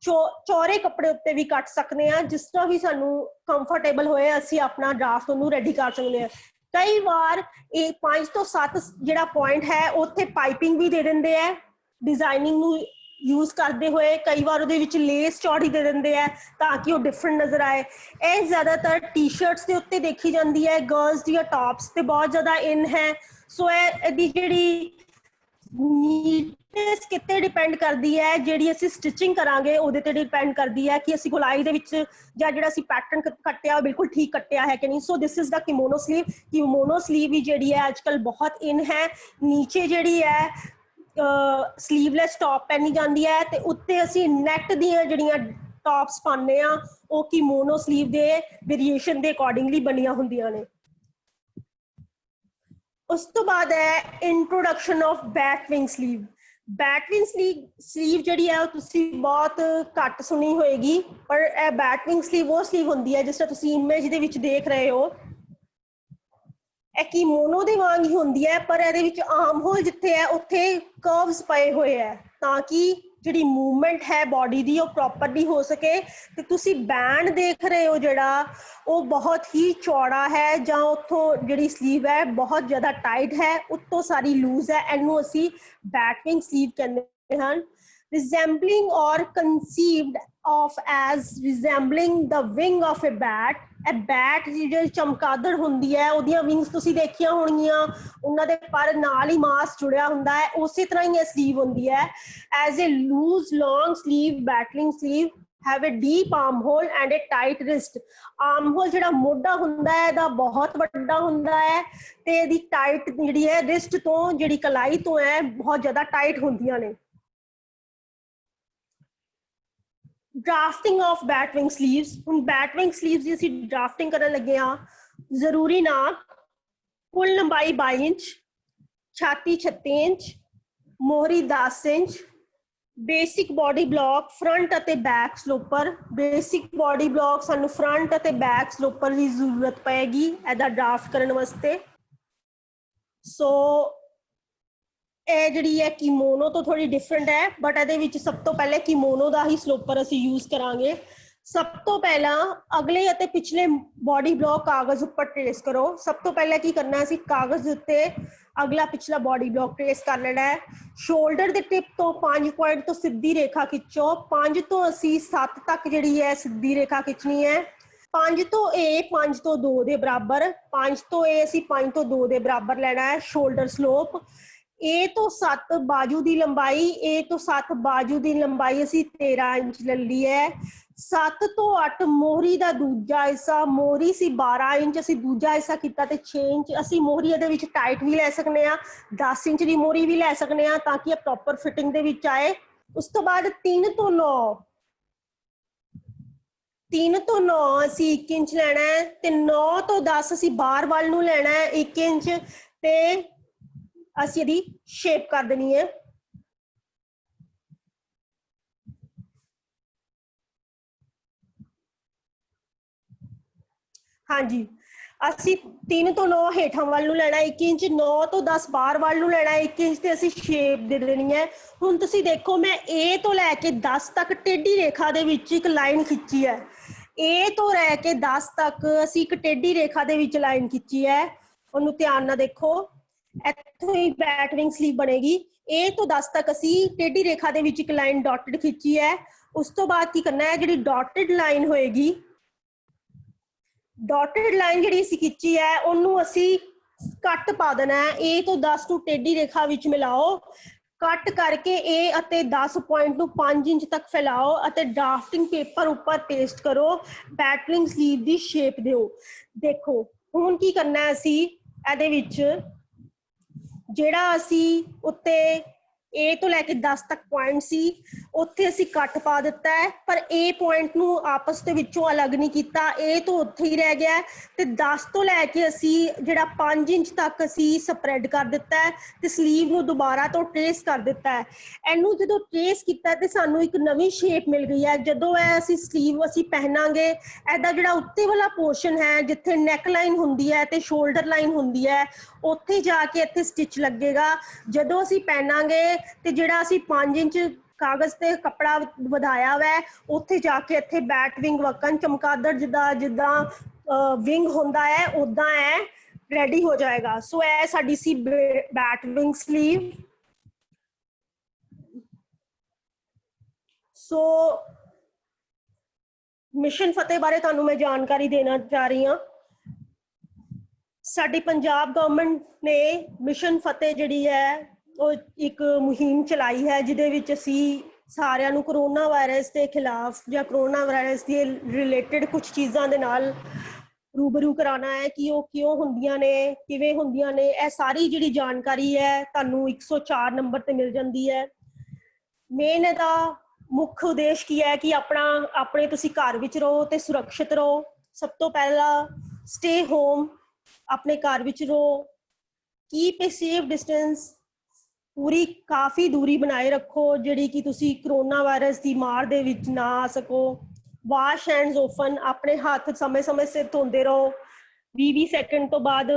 S1: ਚੌੜੇ ਕੱਪੜੇ ਉੱਤੇ ਵੀ ਕੱਟ ਸਕਦੇ ਹਾਂ। ਜਿਸ ਤਰ੍ਹਾਂ ਵੀ ਸਾਨੂੰ ਕੰਫਰਟੇਬਲ ਹੋਏ ਅਸੀਂ ਆਪਣਾ ਡਰਾਫਟ ਉਹਨੂੰ ਰੈਡੀ ਕਰ ਸਕਦੇ ਹਾਂ। ਕਈ ਵਾਰ ਇਹ 5 ਤੋਂ 7 ਜਿਹੜਾ ਪੁਆਇੰਟ ਹੈ ਉੱਥੇ ਪਾਈਪਿੰਗ ਵੀ ਦੇ ਦਿੰਦੇ ਹੈ ਡਿਜ਼ਾਈਨਿੰਗ ਨੂੰ ਯੂਜ਼ ਕਰਦੇ ਹੋਏ। ਕਈ ਵਾਰ ਉਹਦੇ ਵਿੱਚ ਲੇਸ ਚੌੜੀ ਦੇ ਦਿੰਦੇ ਹੈ ਤਾਂ ਕਿ ਉਹ ਡਿਫਰੈਂਟ ਨਜ਼ਰ ਆਏ। ਇਹ ਜ਼ਿਆਦਾਤਰ ਟੀ-ਸ਼ਰਟਸ ਦੇ ਉੱਤੇ ਦੇਖੀ ਜਾਂਦੀ ਹੈ, ਗਰਲਸ ਦੀਆਂ ਟੌਪਸ ਤੇ ਬਹੁਤ ਜ਼ਿਆਦਾ ਇਨ ਹੈ। ਸੋ ਇਹਦੀ ਜਿਹੜੀ ਨੀਟਨੈਸ ਕਿਤੇ ਡਿਪੈਂਡ ਕਰਦੀ ਹੈ, ਜਿਹੜੀ ਅਸੀਂ ਸਟਿਚਿੰਗ ਕਰਾਂਗੇ ਉਹਦੇ ਤੇ ਡਿਪੈਂਡ ਕਰਦੀ ਹੈ ਕਿ ਅਸੀਂ ਗੁਲਾਈ ਦੇ ਵਿੱਚ ਜਾਂ ਜਿਹੜਾ ਅਸੀਂ ਪੈਟਰਨ ਕੱਟਿਆ ਬਿਲਕੁਲ ਠੀਕ ਕੱਟਿਆ ਹੈ ਕਿ ਨਹੀਂ। So this is the kimono sleeve. Kimono sleeve ਵੀ ਜਿਹੜੀ ਹੈ ਅੱਜ ਕੱਲ ਬਹੁਤ ਇਨ ਹੈ। ਨੀਚੇ ਜਿਹੜੀ ਹੈ ਸਲੀਵਲੈਸ ਟੌਪ ਪਹਿਨੀ ਜਾਂਦੀ ਹੈ ਤੇ ਉੱਤੇ ਅਸੀਂ ਨੈਟ ਦੀਆਂ ਜਿਹੜੀਆਂ ਟੌਪਸ ਪਾਉਂਦੇ ਆ ਉਹ ਕਿਮੋਨੋ ਸਲੀਵ ਦੇ ਵੇਰੀਏਸ਼ਨ ਦੇ ਅਕੋਰਡਿੰਗਲੀ ਬਣੀਆਂ ਹੁੰਦੀਆਂ ਨੇ। ਉਸ ਤੋਂ ਬਾਅਦ ਹੈ introduction of bat wing sleeve. Bat wing sleeve ਜਿਹੜੀ ਹੈ ਉਹ ਤੁਸੀਂ ਬਹੁਤ ਘੱਟ ਸੁਣੀ ਹੋਏਗੀ, ਪਰ ਇਹ ਬੈਟ ਵਿੰਗ ਸਲੀਵ ਉਹ ਸਲੀਵ ਹੁੰਦੀ ਹੈ ਜਿਸ ਤਰ੍ਹਾਂ ਤੁਸੀਂ ਇਮੇਜ ਦੇ ਵਿੱਚ ਦੇਖ ਰਹੇ ਹੋ। ਇਹ ਕਿਮੋਨੋ ਦੇ ਵਾਂਗ ਹੀ ਹੁੰਦੀ ਹੈ ਪਰ ਇਹਦੇ ਵਿੱਚ ਆਰਮ ਹੋਲ ਜਿੱਥੇ ਹੈ ਉੱਥੇ ਕਰਵਸ ਪਏ ਹੋਏ ਹੈ ਤਾਂ ਕਿ ਜਿਹੜੀ ਮੂਵਮੈਂਟ ਹੈ ਬਾਡੀ ਦੀ ਉਹ ਪ੍ਰੋਪਰਲੀ ਹੋ ਸਕੇ। ਤੇ ਤੁਸੀਂ ਬੈਂਡ ਦੇਖ ਰਹੇ ਹੋ ਜਿਹੜਾ ਉਹ ਬਹੁਤ ਹੀ ਚੌੜਾ ਹੈ ਜਾਂ ਉੱਥੋਂ ਜਿਹੜੀ ਸਲੀਵ ਹੈ ਬਹੁਤ ਜ਼ਿਆਦਾ ਟਾਈਟ ਹੈ, ਉੱਤੋਂ ਸਾਰੀ ਲੂਜ਼ ਹੈ। ਇਹਨੂੰ ਅਸੀਂ ਬੈਟ ਵਿੰਗ ਸਲੀਵ ਕਹਿੰਦੇ ਹਨ। resembling or conceived of as resembling the wing of a bat। ਇਹ ਬੈਟ ਜਿਹੜੀ ਚਮਕਾਦੜ ਹੁੰਦੀ ਹੈ ਉਹਦੀਆਂ ਵਿੰਗਸ ਤੁਸੀਂ ਦੇਖੀਆਂ ਹੋਣਗੀਆਂ, ਉਹਨਾਂ ਦੇ ਪਰ ਨਾਲ ਹੀ ਮਾਸ ਜੁੜਿਆ ਹੁੰਦਾ ਹੈ, ਉਸੇ ਤਰ੍ਹਾਂ ਹੀ ਇਹ ਸਲੀਵ ਹੁੰਦੀ ਹੈ। As a loose long sleeve batwing sleeve have a deep armhole and a tight wrist। armhole ਜਿਹੜਾ ਮੋਢਾ ਹੁੰਦਾ ਹੈ ਇਹਦਾ ਬਹੁਤ ਵੱਡਾ ਹੁੰਦਾ ਹੈ ਤੇ ਇਹਦੀ ਟਾਈਟ ਜਿਹੜੀ ਹੈ ਰਿਸਟ ਤੋਂ ਜਿਹੜੀ ਕਲਾਈ ਤੋਂ ਹੈ ਬਹੁਤ ਜ਼ਿਆਦਾ ਟਾਈਟ ਹੁੰਦੀਆਂ ਨੇ। Drafting of bat wing sleeves. ਹੁਣ ਬੈਟ ਵਿੰਗ ਸਲੀਵਸ ਦੀ ਅਸੀਂ ਡਰਾਫਟਿੰਗ ਕਰਨ ਲੱਗੇ ਹਾਂ। ਜ਼ਰੂਰੀ ਨਾ ਕੁੱਲ ਲੰਬਾਈ 22 ਇੰਚ, ਛਾਤੀ 36 ਇੰਚ, ਮੋਹਰੀ 10 inch. Basic body block front ਅਤੇ ਬੈਕ ਸਲੋਪਰ। ਬੇਸਿਕ ਬੋਡੀ ਬਲੌਕ ਸਾਨੂੰ ਫਰੰਟ ਅਤੇ ਬੈਕ ਸਲੋਪਰ ਦੀ ਜ਼ਰੂਰਤ ਪਏਗੀ ਇਹਦਾ ਡਰਾਫਟ ਕਰਨ ਵਾਸਤੇ। ਸੋ ਇਹ ਜਿਹੜੀ ਹੈ ਕਿਮੋਨੋ ਤੋਂ ਥੋੜੀ ਡਿਫਰੈਂਟ ਹੈ ਬਟ ਇਹਦੇ ਵਿੱਚ ਸਭ ਤੋਂ ਪਹਿਲੇ ਕਿਮੋਨੋ ਦਾ ਹੀ ਸਲੋਪਰ ਅਸੀਂ ਯੂਜ਼ ਕਰਾਂਗੇ। ਸਭ ਤੋਂ ਪਹਿਲਾਂ ਅਗਲੇ ਅਤੇ ਪਿਛਲੇ ਬੋਡੀ ਬਲੌਕ ਕਾਗਜ਼ ਉੱਪਰ ਟ੍ਰੇਸ ਕਰੋ। ਸਭ ਤੋਂ ਪਹਿਲਾਂ ਕੀ ਕਰਨਾ, ਅਸੀਂ ਕਾਗਜ਼ ਦੇ ਉੱਤੇ ਅਗਲਾ ਪਿਛਲਾ ਬੋਡੀ ਬਲੌਕ ਟ੍ਰੇਸ ਕਰ ਲੈਣਾ ਹੈ। ਸ਼ੋਲਡਰ ਦੇ ਟਿਪ ਤੋਂ 5 ਪੁਆਇੰਟ ਤੋਂ ਸਿੱਧੀ ਰੇਖਾ ਖਿੱਚੋ। 5 ਤੋਂ ਅਸੀਂ 7 ਤੱਕ ਜਿਹੜੀ ਹੈ ਸਿੱਧੀ ਰੇਖਾ ਖਿੱਚਣੀ ਹੈ। 5 ਤੋਂ A 5 ਤੋਂ 2 ਦੇ ਬਰਾਬਰ, 5 ਤੋਂ A ਅਸੀਂ 5 ਤੋਂ 2 ਦੇ ਬਰਾਬਰ ਲੈਣਾ ਹੈ ਸ਼ੋਲਡਰ ਸਲੋਪ। A ਤੋਂ 7 ਬਾਜੂ ਦੀ ਲੰਬਾਈ, A ਤੋਂ 7 ਬਾਜੂ ਦੀ ਲੰਬਾਈ ਅਸੀਂ 13 ਇੰਚ ਲੈ ਲਈ ਹੈ। 7 ਤੋਂ 8 ਮੋਹਰੀ ਦਾ ਦੂਜਾ ਹਿੱਸਾ, ਮੋਹਰੀ ਸੀ 12 ਇੰਚ, ਅਸੀਂ ਦੂਜਾ ਹਿੱਸਾ ਕੀਤਾ ਤੇ 6 ਇੰਚ। ਅਸੀਂ ਮੋਹਰੀ ਇਹਦੇ ਵਿੱਚ ਟਾਈਟ ਵੀ ਲੈ ਸਕਦੇ ਹਾਂ, 10 ਇੰਚ ਦੀ ਮੋਹਰੀ ਵੀ ਲੈ ਸਕਦੇ ਹਾਂ ਤਾਂ ਕਿ ਇਹ ਪ੍ਰੋਪਰ ਫਿਟਿੰਗ ਦੇ ਵਿੱਚ ਆਏ। ਉਸ ਤੋਂ ਬਾਅਦ 3 ਤੋਂ 9, 3 ਤੋਂ 9 ਅਸੀਂ 1 ਇੰਚ ਲੈਣਾ ਹੈ ਤੇ 9 ਤੋਂ 10 ਅਸੀਂ ਬਾਹਰ ਵੱਲ ਨੂੰ ਲੈਣਾ ਹੈ 1 ਇੰਚ ਤੇ ਅਸੀਂ ਇਹਦੀ ਸ਼ੇਪ ਕਰ ਦੇਣੀ ਹੈ। ਹਾਂਜੀ, ਅਸੀਂ 3 ਤੋਂ 9 ਹੇਠਾਂ ਵੱਲ ਨੂੰ ਲੈਣਾ 1 ਇੰਚ, 9 ਤੋਂ 10 ਬਾਹਰ ਵੱਲ ਨੂੰ ਲੈਣਾ 1 ਇੰਚ ਤੇ ਅਸੀਂ ਸ਼ੇਪ ਦੇ ਦੇਣੀ ਹੈ। ਹੁਣ ਤੁਸੀਂ ਦੇਖੋ ਮੈਂ A ਤੋਂ ਲੈ ਕੇ 10 ਤੱਕ ਟੇਢੀ ਰੇਖਾ ਦੇ ਵਿੱਚ ਇੱਕ ਲਾਈਨ ਖਿੱਚੀ ਹੈ। A ਤੋਂ ਲੈ ਕੇ 10 ਤੱਕ ਅਸੀਂ ਇੱਕ ਟੇਢੀ ਰੇਖਾ ਦੇ ਵਿੱਚ ਲਾਈਨ ਖਿੱਚੀ ਹੈ। ਉਹਨੂੰ ਧਿਆਨ ਨਾਲ ਦੇਖੋ, ਇੱਥੋਂ ਹੀ ਬੈਟ ਵਿੰਗ ਸਲੀਵ ਬਣੇਗੀ। A ਤੋਂ 10 ਤੱਕ ਅਸੀਂ ਟੇਢੀ ਰੇਖਾ ਦੇ ਵਿੱਚ ਇੱਕ ਲਾਈਨ ਡਾਟਡ ਖਿੱਚੀ ਹੈ। ਉਸ ਤੋਂ ਬਾਅਦ ਕੀ ਕਰਨਾ ਹੈ, ਜਿਹੜੀ ਡਾਟਡ ਲਾਈਨ ਹੋਏਗੀ, ਡਾਟਡ ਲਾਈਨ ਜਿਹੜੀ ਅਸੀਂ ਖਿੱਚੀ ਹੈ ਉਹਨੂੰ ਅਸੀਂ ਕੱਟ ਪਾ ਦੇਣਾ ਹੈ। A ਤੋਂ 10 ਨੂੰ ਟੇਢੀ ਰੇਖਾ ਵਿੱਚ ਮਿਲਾਓ, ਕੱਟ ਕਰਕੇ A ਅਤੇ 10 ਪੁਆਇੰਟ ਨੂੰ 5 ਇੰਚ ਤੱਕ ਫੈਲਾਓ ਅਤੇ ਡਰਾਫਟਿੰਗ ਪੇਪਰ ਉੱਪਰ ਪੇਸਟ ਕਰੋ। ਬੈਟਰਿੰਗ ਸਲੀਵ ਦੀ ਸ਼ੇਪ ਦਿਓ। ਦੇਖੋ ਹੁਣ ਕੀ ਕਰਨਾ ਹੈ, ਅਸੀਂ ਇਹਦੇ ਵਿੱਚ ਜਿਹੜਾ ਅਸੀਂ ਉੱਤੇ A ਤੋਂ ਲੈ ਕੇ 10 ਤੱਕ ਪੁਆਇੰਟ ਸੀ ਉੱਥੇ ਅਸੀਂ ਕੱਟ ਪਾ ਦਿੱਤਾ ਹੈ, ਪਰ A ਪੁਆਇੰਟ ਨੂੰ ਆਪਸ ਦੇ ਵਿੱਚੋਂ ਅਲੱਗ ਨਹੀਂ ਕੀਤਾ, A ਤੋਂ ਉੱਥੇ ਹੀ ਰਹਿ ਗਿਆ ਤੇ 10 ਤੋਂ ਲੈ ਕੇ ਅਸੀਂ ਜਿਹੜਾ 5 ਇੰਚ ਤੱਕ ਅਸੀਂ ਸਪਰੈਡ ਕਰ ਦਿੱਤਾ ਹੈ ਤੇ ਸਲੀਵ ਨੂੰ ਦੁਬਾਰਾ ਤੋਂ ਟ੍ਰੇਸ ਕਰ ਦਿੱਤਾ ਹੈ। ਇਹਨੂੰ ਜਦੋਂ ਟ੍ਰੇਸ ਕੀਤਾ ਤੇ ਸਾਨੂੰ ਇੱਕ ਨਵੀਂ ਸ਼ੇਪ ਮਿਲ ਗਈ ਹੈ। ਜਦੋਂ ਇਹ ਅਸੀਂ ਸਲੀਵ ਅਸੀਂ ਪਹਿਨਾਂਗੇ, ਇਹਦਾ ਜਿਹੜਾ ਉੱਤੇ ਵਾਲਾ ਪੋਰਸ਼ਨ ਹੈ ਜਿੱਥੇ ਨੈਕ ਲਾਈਨ ਹੁੰਦੀ ਹੈ ਤੇ ਸ਼ੋਲਡਰ ਲਾਈਨ ਹੁੰਦੀ ਹੈ, ਉੱਥੇ ਜਾ ਕੇ ਇੱਥੇ ਸਟਿਚ ਲੱਗੇਗਾ। ਜਦੋਂ ਅਸੀਂ ਪਹਿਨਾਂਗੇ ਤੇ ਜਿਹੜਾ ਅਸੀਂ 5 ਇੰਚ ਕਾਗਜ਼ ਤੇ ਕੱਪੜਾ ਵਧਾਇਆ ਵੈ ਉੱਥੇ ਜਾ ਕੇ ਇੱਥੇ ਬੈਟ ਵਿੰਗ ਵਕਨ ਚਮਕਾਦੜ ਜਿੱਦਾਂ ਵਿੰਗ ਹੁੰਦਾ ਹੈ ਉਦਾਂ ਹੈ ਰੈਡੀ ਹੋ ਜਾਏਗਾ। ਸੋ ਇਹ ਸਾਡੀ ਸੀ ਬੈਟ ਵਿੰਗ ਸਲੀਵ। ਸੋ ਮਿਸ਼ਨ ਫਤਿਹ ਬਾਰੇ ਤੁਹਾਨੂੰ ਮੈਂ ਜਾਣਕਾਰੀ ਦੇਣਾ ਚਾਹ ਰਹੀ ਹਾਂ। ਸਾਡੀ ਪੰਜਾਬ ਗਵਰਨਮੈਂਟ ਨੇ ਮਿਸ਼ਨ ਫਤਿਹ ਜਿਹੜੀ ਹੈ ਉਹ ਇੱਕ ਮੁਹਿੰਮ ਚਲਾਈ ਹੈ ਜਿਹਦੇ ਵਿੱਚ ਅਸੀਂ ਸਾਰਿਆਂ ਨੂੰ ਕਰੋਨਾ ਵਾਇਰਸ ਦੇ ਖਿਲਾਫ ਜਾਂ ਕਰੋਨਾ ਵਾਇਰਸ ਦੇ ਰਿਲੇਟਡ ਕੁਝ ਚੀਜ਼ਾਂ ਦੇ ਨਾਲ ਰੂਬਰੂ ਕਰਾਉਣਾ ਹੈ ਕਿ ਉਹ ਕਿਉਂ ਹੁੰਦੀਆਂ ਨੇ, ਕਿਵੇਂ ਹੁੰਦੀਆਂ ਨੇ। ਇਹ ਸਾਰੀ ਜਿਹੜੀ ਜਾਣਕਾਰੀ ਹੈ ਤੁਹਾਨੂੰ 104 ਨੰਬਰ ਤੇ ਮਿਲ ਜਾਂਦੀ ਹੈ। ਮੇਨ ਇਹਦਾ ਮੁੱਖ ਉਦੇਸ਼ ਕੀ ਹੈ ਕਿ ਆਪਣੇ ਤੁਸੀਂ ਘਰ ਵਿੱਚ ਰਹੋ ਤੇ ਸੁਰੱਖਿਅਤ ਰਹੋ। ਸਭ ਤੋਂ ਪਹਿਲਾਂ ਸਟੇ ਹੋਮ, ਆਪਣੇ ਘਰ ਵਿੱਚ ਰਹੋ, ਕੀਪ ਏ ਸੇਫ ਡਿਸਟੈਂਸ, ਪੂਰੀ ਕਾਫੀ ਦੂਰੀ ਬਣਾਏ ਰੱਖੋ ਜਿਹੜੀ ਕਿ ਤੁਸੀਂ ਕਰੋਨਾ ਵਾਇਰਸ ਦੀ ਮਾਰ ਦੇ ਵਿੱਚ ਨਾ ਆ ਸਕੋ। ਵਾਸ਼ ਹੈਂਡਸ ਓਫਨ, ਆਪਣੇ ਹੱਥ ਸਮੇਂ-ਸਮੇਂ ਸਿਰ ਧੋਂਦੇ ਰਹੋ। 20-20 ਸੈਕਿੰਡ ਤੋਂ ਬਾਅਦ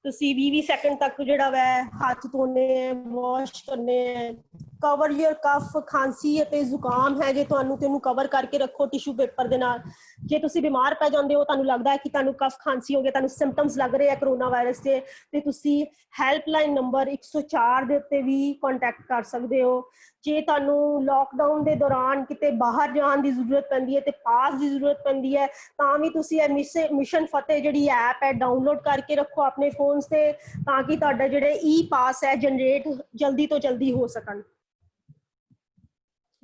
S1: ਤੁਸੀਂ 20-20 ਸੈਕਿੰਡ ਤੱਕ ਜਿਹੜਾ ਵੈ ਹੱਥ ਧੋਣੇ ਹੈ, ਵਾਸ਼ ਕਰਨੇ ਹੈ। ਕਵਰ ਯਰ ਕਫ, ਖਾਂਸੀ ਅਤੇ ਜ਼ੁਕਾਮ ਹੈ ਜੇ ਤੁਹਾਨੂੰ ਤੇ ਉਹਨੂੰ ਕਵਰ ਕਰਕੇ ਰੱਖੋ ਟਿਸ਼ੂ ਪੇਪਰ ਦੇ ਨਾਲ। ਜੇ ਤੁਸੀਂ ਬਿਮਾਰ ਪੈ ਜਾਂਦੇ ਹੋ, ਤੁਹਾਨੂੰ ਲੱਗਦਾ ਹੈ ਕਿ ਤੁਹਾਨੂੰ ਕਫ ਖਾਂਸੀ ਹੋ ਗਿਆ, ਤੁਹਾਨੂੰ ਸਿੰਪਟਮਸ ਲੱਗ ਰਹੇ ਆ ਕਰੋਨਾ ਵਾਇਰਸ ਦੇ, ਤੇ ਤੁਸੀਂ ਹੈਲਪਲਾਈਨ ਨੰਬਰ 104 ਦੇ ਉੱਤੇ ਵੀ ਕੰਟੈਕਟ ਕਰ ਸਕਦੇ ਹੋ। ਜੇ ਤੁਹਾਨੂੰ ਲੋਕਡਾਊਨ ਦੇ ਦੌਰਾਨ ਕਿਤੇ ਬਾਹਰ ਜਾਣ ਦੀ ਜ਼ਰੂਰਤ ਪੈਂਦੀ ਹੈ ਤੇ ਪਾਸ ਦੀ ਜ਼ਰੂਰਤ ਪੈਂਦੀ ਹੈ ਤਾਂ ਵੀ ਤੁਸੀਂ ਇਹ ਮਿਸ਼ਨ ਫਤਿਹ ਜਿਹੜੀ ਐਪ ਹੈ ਡਾਊਨਲੋਡ ਕਰਕੇ ਰੱਖੋ ਆਪਣੇ ਫੋਨਸ ਤੇ, ਤਾਂ ਕਿ ਤੁਹਾਡਾ ਜਿਹੜੇ ਈ ਪਾਸ ਹੈ ਜਨਰੇਟ ਜਲਦੀ ਤੋਂ ਜਲਦੀ ਹੋ ਸਕਣ।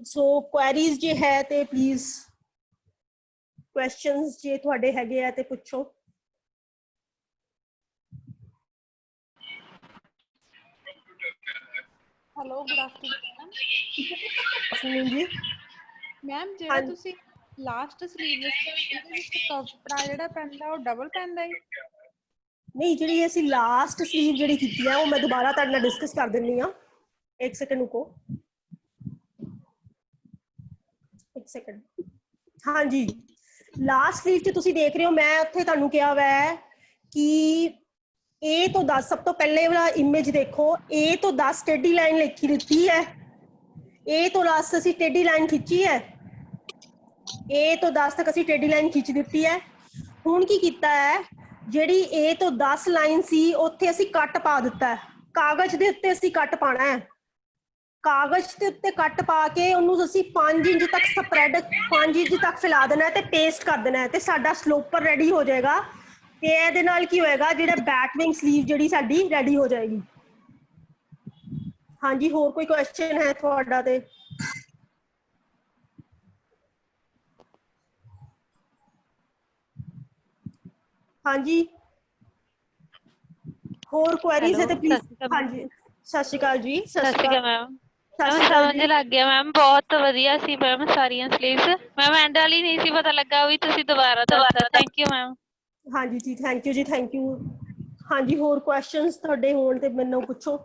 S1: ਸੋ ਕੁਐਰੀਜ਼ ਜੇ ਹੈ ਤੇ ਪਲੀਜ਼ ਕੁਐਸਚਨਸ ਜੇ ਤੁਹਾਡੇ ਹੈਗੇ ਆ ਤੇ ਪੁੱਛੋ।
S2: ਹੈਲੋ, ਗੁੱਡ ਆਫਟਰਨੂਨ
S1: ਜੀ
S2: ਮੈਮ। ਜਿਹੜਾ ਤੁਸੀਂ ਲਾਸਟ ਸਲੀਵ ਦੱਸਿਆ ਇਹਦੇ ਵਿੱਚ ਕੱਪੜਾ ਜਿਹੜਾ ਪੈਂਦਾ ਉਹ ਡਬਲ ਪੈਂਦਾ ਹੈ?
S1: ਨਹੀਂ, ਜਿਹੜੀ ਅਸੀਂ ਲਾਸਟ ਸਲੀਵ ਜਿਹੜੀ ਕੀਤੀ ਹੈ ਉਹ ਮੈਂ ਦੁਬਾਰਾ ਤੁਹਾਡੇ ਨਾਲ ਡਿਸਕਸ ਕਰ ਦਿੰਦੀ ਹਾਂ। ਇੱਕ ਸੈਕਿੰਡ ਰੁਕੋ, ਇੱਕ ਸੈਕਿੰਡ। ਹਾਂਜੀ, ਲਾਸਟ ਸਲੀਵ 'ਚ ਤੁਸੀਂ ਦੇਖ ਰਹੇ ਹੋ ਮੈਂ ਉੱਥੇ ਤੁਹਾਨੂੰ ਕਿਹਾ ਵੈ ਕਿ A ਤੋਂ 10, ਸਭ ਤੋਂ ਪਹਿਲੇ ਵਾਲਾ ਇਮੇਜ ਦੇਖੋ, A ਤੋਂ 10 ਟੇਢੀ ਲਾਈਨ ਲਿਖੀ ਦਿੱਤੀ ਹੈ। A ਤੋਂ 10 ਅਸੀਂ ਟੇਢੀ ਲਾਈਨ ਖਿੱਚੀ ਹੈ। A ਤੋਂ 10 ਤੱਕ ਅਸੀਂ ਟੇਢੀ ਲਾਈਨ ਖਿੱਚ ਦਿੱਤੀ ਹੈ। ਹੁਣ ਕੀ ਕੀਤਾ ਹੈ, ਜਿਹੜੀ A ਤੋਂ 10 ਲਾਈਨ ਸੀ ਉੱਥੇ ਅਸੀਂ ਕੱਟ ਪਾ ਦਿੱਤਾ ਹੈ। ਕਾਗਜ਼ ਦੇ ਉੱਤੇ ਅਸੀਂ ਕੱਟ ਪਾਣਾ ਹੈ। ਕਾਗਜ਼ ਦੇ ਉੱਤੇ ਕੱਟ ਪਾ ਕੇ ਉਹਨੂੰ ਅਸੀਂ 5 ਇੰਚ ਤੱਕ ਸਪਰੈਡ, 5 ਇੰਚ ਤੱਕ ਫੈਲਾ ਦੇਣਾ ਤੇ ਪੇਸਟ ਕਰ ਦੇਣਾ ਤੇ ਸਾਡਾ ਸਲੋਪਰ ਰੈਡੀ ਹੋ ਜਾਏਗਾ। ਤੇ ਇਹਦੇ ਨਾਲ ਕੀ ਹੋਏਗਾ, ਜਿਹੜਾ ਬੈਟ ਵਿੰਗ ਸਲੀਵ ਜਿਹੜੀ ਸਾਡੀ ਰੈਡੀ ਹੋ ਜਾਏਗੀ। ਹਾਂਜੀ, ਹੋਰ ਕੋਈ ਕੁਐਸਚਨ ਹੈ ਤੁਹਾਡਾ ਤੇ? ਹਾਂਜੀ, ਹੋਰ ਕੁਐਰੀਜ਼ ਹੈ ਤੇ ਪਲੀਜ਼। ਹਾਂਜੀ, ਸਤਿ ਸ਼੍ਰੀ ਅਕਾਲ ਜੀ।
S3: ਸਤਿ ਸ਼੍ਰੀ ਅਕਾਲ ਮੈਮ।
S1: ਸਤਿ ਸ਼੍ਰੀ ਅਕਾਲ
S3: ਸਮਝ
S1: ਜੀ।
S3: ਲੱਗ ਗਿਆ ਮੈਮ, ਬਹੁਤ ਵਧੀਆ ਸੀ ਮੈਮ ਸਾਰੀਆਂ ਸਲੀਵਸ। ਮੈਮ ਐਂਡ ਵਾਲੀ ਨਹੀਂ ਸੀ ਪਤਾ ਲੱਗਾ, ਵੀ ਤੁਸੀਂ ਦੁਬਾਰਾ ਦੱਸਤਾ। Thank you ma'am.
S1: ਹਾਂਜੀ ਜੀ, ਥੈਂਕ ਯੂ ਜੀ, ਥੈਂਕ ਯੂ। ਹਾਂਜੀ, ਹੋਰ ਕੁਐਸਚਨਸ ਤੁਹਾਡੇ ਹੋਣ ਤੇ ਮੈਨੂੰ ਪੁੱਛੋ।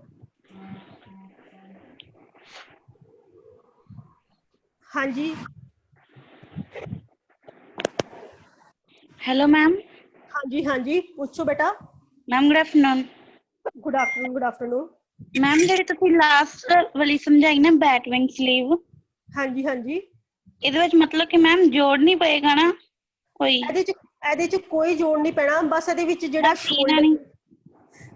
S1: ਹਾਂਜੀ
S4: ਹੈਲੋ ਮੈਮ।
S1: ਹਾਂਜੀ ਹਾਂਜੀ ਪੁੱਛੋ ਬੇਟਾ।
S4: Ma'am good afternoon.
S1: Good afternoon, good afternoon.
S4: Ma'am ਜਿਹੜੀ ਤੁਸੀਂ ਲਾਸਟ ਵਾਲੀ ਸਮਝਾਈ ਨਾ ਬੈਟ ਵਿੰਗ ਸਲੀਵ,
S1: ਹਾਂਜੀ ਹਾਂਜੀ
S4: ਇਹਦੇ ਵਿੱਚ ਮਤਲਬ ਕਿ ਮੈਮ ਜੋੜ ਨਹੀਂ ਪਏਗਾ ਨਾ ਕੋਈ?
S1: ਇਹਦੇ ਚ ਕੋਈ ਜੋੜ ਨਹੀਂ ਪੈਣਾ, ਬਸ ਇਹਦੇ ਵਿੱਚ ਜਿਹੜਾ
S4: ਸੀਨਾ ਨਹੀਂ।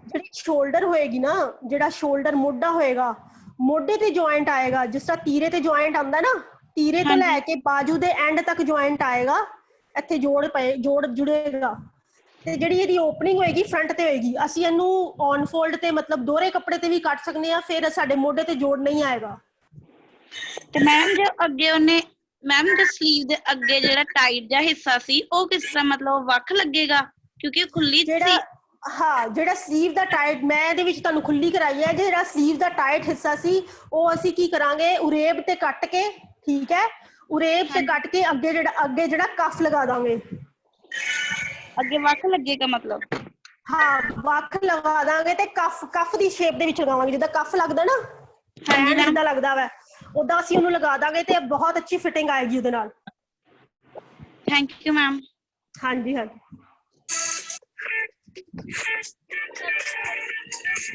S1: ਜਿਹੜੀ ਸ਼ੋਲਡਰ ਹੋਏਗੀ ਨਾ, ਜਿਹੜਾ ਸ਼ੋਲਡਰ ਮੋਢਾ ਹੋਏਗਾ, ਮੋਢੇ ਤੇ ਜੁਆਇੰਟ ਆਏਗਾ। ਜਿਸ ਤਰ੍ਹਾਂ ਤੀਰੇ ਤੇ ਜੁਆਇੰਟ ਆਉਂਦਾ ਨਾ, ਤੀਰੇ ਤੋਂ ਲੈ
S4: ਹਾਂਜੀ
S1: ਕੇ ਬਾਜੂ ਦੇ ਐਂਡ ਤੱਕ ਜੁਆਇੰਟ ਆਏਗਾ, ਇੱਥੇ ਜੋੜ ਜੁੜੇਗਾ। ਤੇ ਜਿਹੜੀ ਇਹਦੀ ਓਪਨਿੰਗ ਹੋਏਗੀ ਫਰੰਟ ਤੇ ਹੋਏਗੀ। ਅਸੀਂ ਇਹਨੂੰ ਔਨ ਫੋਲਡ ਤੇ ਮਤਲਬ ਦੋਹਰੇ ਕੱਪੜੇ ਤੇ ਵੀ ਕੱਟ ਸਕਦੇ ਆ, ਫਿਰ ਸਾਡੇ ਮੋਢੇ ਤੇ ਜੋੜ ਨਹੀਂ ਆਏਗਾ।
S4: ਤੇ ਮੈਮ ਜੋ ਅੱਗੇ ਉਹਨੇ ਮੈਮ ਜੋ ਸਲੀਵ ਦੇ ਅੱਗੇ ਜਿਹੜਾ ਟਾਈਟ ਜਿਹਾ ਹਿੱਸਾ ਸੀ ਉਹ ਕਿਸ ਤਰ੍ਹਾਂ ਮਤਲਬ ਵੱਖ ਲੱਗੇਗਾ ਕਿਉਂਕਿ ਖੁੱਲੀ ਸੀ?
S1: ਹਾਂ, ਜਿਹੜਾ ਸਲੀਵ ਦਾ ਟਾਈਟ, ਮੈਂ ਇਹਦੇ ਵਿੱਚ ਤੁਹਾਨੂੰ ਖੁੱਲੀ ਕਰਾਈ ਹੈ। ਜਿਹੜਾ ਸਲੀਵ ਦਾ ਟਾਈਟ ਹਿੱਸਾ ਸੀ ਉਹ ਅਸੀਂ ਕੀ ਕਰਾਂਗੇ, ਉਰੇਬ ਤੇ ਕੱਟ ਕੇ, ਠੀਕ ਹੈ, ਉਰੇਬ ਤੇ ਕੱਟ ਕੇ ਅੱਗੇ ਜਿਹੜਾ ਕਫ ਲਗਾ ਦਾਂਗੇ।
S4: ਅੱਗੇ ਵੱਖ ਲੱਗੇਗਾ ਮਤਲਬ?
S1: ਹਾਂ, ਵੱਖ ਲਗਾ ਦਾਂਗੇ ਤੇ ਕਫ ਦੀ ਸ਼ੇਪ ਦੇ ਵਿੱਚ ਲਗਾਵਾਂਗੇ, ਜਿੱਦਾਂ ਕਫ ਲੱਗਦਾ ਨਾ,
S4: ਹਾਂਜੀ
S1: ਬੈਂਡ
S4: ਮੈਮ।
S1: ਜਿੱਦਾਂ ਲੱਗਦਾ ਵਾ, ਉਦਾਂ ਅਸੀਂ ਉਹਨੂੰ ਲਗਾ ਦਾਂਗੇ ਤੇ ਬਹੁਤ ਅੱਛੀ ਫਿਟਿੰਗ ਆਏਗੀ ਉਹਦੇ ਨਾਲ।
S4: Thank you ma'am.
S1: ਹਾਂਜੀ ਹਾਂਜੀ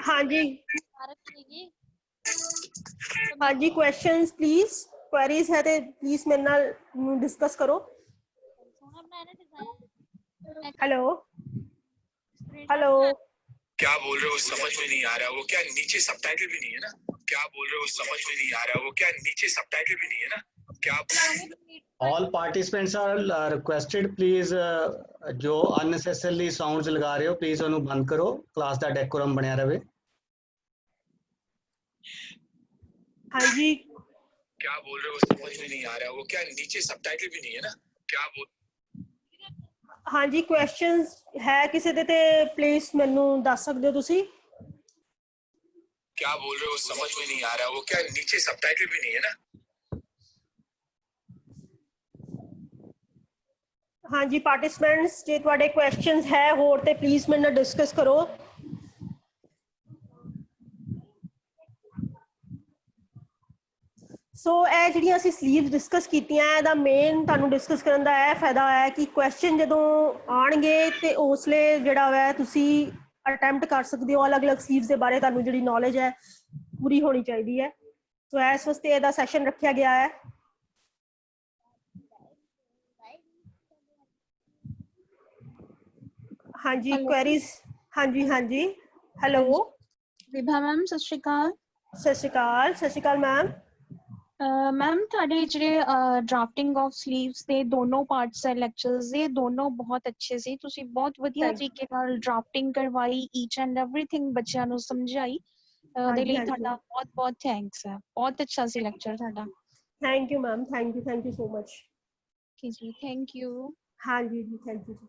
S1: ਹਾਂਜੀ ਹਾਂਜੀ ਕੁਐਸਚਨਸ ਪਲੀਜ਼, ਕੁਐਰੀਜ਼ ਹੈ ਤੇ ਪਲੀਜ਼ ਮੇਰੇ ਨਾਲ ਡਿਸਕਸ ਕਰੋ। हेलो हेलो
S5: क्या बोल रहे हो समझ में नहीं आ रहा, वो क्या नीचे सबटाइटल भी नहीं है ना? क्या बोल रहे हो समझ में नहीं आ रहा, वो क्या नीचे सबटाइटल भी नहीं है ना? क्या
S6: all participants are requested please जो unnecessarily sounds लगा रहे हो please ਉਹਨੂੰ ਬੰਦ ਕਰੋ, क्लास ਦਾ डेकोरम ਬਣਿਆ रहे।
S1: हाँ जी
S5: क्या बोल रहे हो समझ में नहीं आ रहा, वो क्या नीचे सबटाइटल भी नहीं है ना? क्या बोल
S1: हाँ जी ਕੁਐਸਚਨਸ ਹੈ ਕਿਸੇ ਦੇ ਤੇ ਪਲੀਜ਼ ਮੈਨੂੰ ਦੱਸ ਸਕਦੇ ਹੋ ਤੁਸੀਂ।
S5: क्या बोल रहे हो समझ में नहीं आ रहा, वो क्या नीचे सबटाइटल भी नहीं है ना?
S1: हाँ जी ਪਾਰਟਿਸਪੈਂਟਸ, ਜੇ ਤੁਹਾਡੇ ਕੁਐਸਚਨਸ ਹੈ ਹੋਰ ਤੇ ਪਲੀਜ਼ ਮੇਰੇ ਨਾਲ ਡਿਸਕਸ ਕਰੋ। ਸੋ ਇਹ ਜਿਹੜੀਆਂ ਅਸੀਂ ਸਲੀਵਸ ਡਿਸਕਸ ਕੀਤੀਆਂ, ਇਹਦਾ ਮੇਨ ਤੁਹਾਨੂੰ ਡਿਸਕਸ ਕਰਨ ਦਾ ਇਹ ਫਾਇਦਾ ਹੈ ਕਿ ਕੁਐਸਚਨ ਜਦੋਂ ਆਉਣਗੇ ਤੇ ਉਸਲੇ ਜਿਹੜਾ ਹੈ ਤੁਸੀਂ ਅਟੈਂਪਟ ਕਰ ਸਕਦੇ ਹੋ। ਅਲੱਗ-ਅਲੱਗ ਸਲੀਵਸ ਦੇ ਬਾਰੇ ਤੁਹਾਨੂੰ ਜਿਹੜੀ ਨੌਲੇਜ ਹੈ ਪੂਰੀ ਹੋਣੀ ਚਾਹੀਦੀ ਹੈ। ਸੋ ਇਸ ਵਾਸਤੇ ਇਹਦਾ ਸੈਸ਼ਨ ਰੱਖਿਆ ਗਿਆ ਹੈ। ਹਾਂਜੀ ਕੁਐਰੀਜ਼, ਹਾਂਜੀ ਹਾਂਜੀ ਹੈਲੋ
S7: ਵਿਭਾ ਮੈਮ ਸਤਿ ਸ਼੍ਰੀ ਅਕਾਲ।
S1: ਸਤਿ ਸ਼੍ਰੀ ਅਕਾਲ, ਸਤਿ ਸ਼੍ਰੀ ਅਕਾਲ ਮੈਮ।
S7: ਮੈਮ ਤੁਹਾਡੇ ਜਿਹੜੇ ਡਰਾਫਟਿੰਗ ਆਫ ਸਲੀਵਸ ਦੇ ਦੋਨੋਂ ਪਾਰਟਸ ਹੈ ਲੈਕਚਰਸ ਦੇ, ਦੋਨੋਂ ਬਹੁਤ ਅੱਛੇ ਸੀ। ਤੁਸੀਂ ਬਹੁਤ ਵਧੀਆ ਤਰੀਕੇ ਨਾਲ ਡਰਾਫਟਿੰਗ ਕਰਵਾਈ, ਈਚ ਐਂਡ ਐਵਰੀਥਿੰਗ ਬੱਚਿਆਂ ਨੂੰ ਸਮਝਾਈ। ਉਹਦੇ ਲਈ ਤੁਹਾਡਾ ਬਹੁਤ ਬਹੁਤ ਥੈਂਕਸ ਹੈ। ਬਹੁਤ ਅੱਛਾ ਸੀ ਲੈਕਚਰ ਤੁਹਾਡਾ।
S1: Thank you ma'am, thank you so much.
S7: ਜੀ ਥੈਂਕ ਯੂ।
S1: ਹਾਂਜੀ ਜੀ ਥੈਂਕ ਯੂ ਜੀ।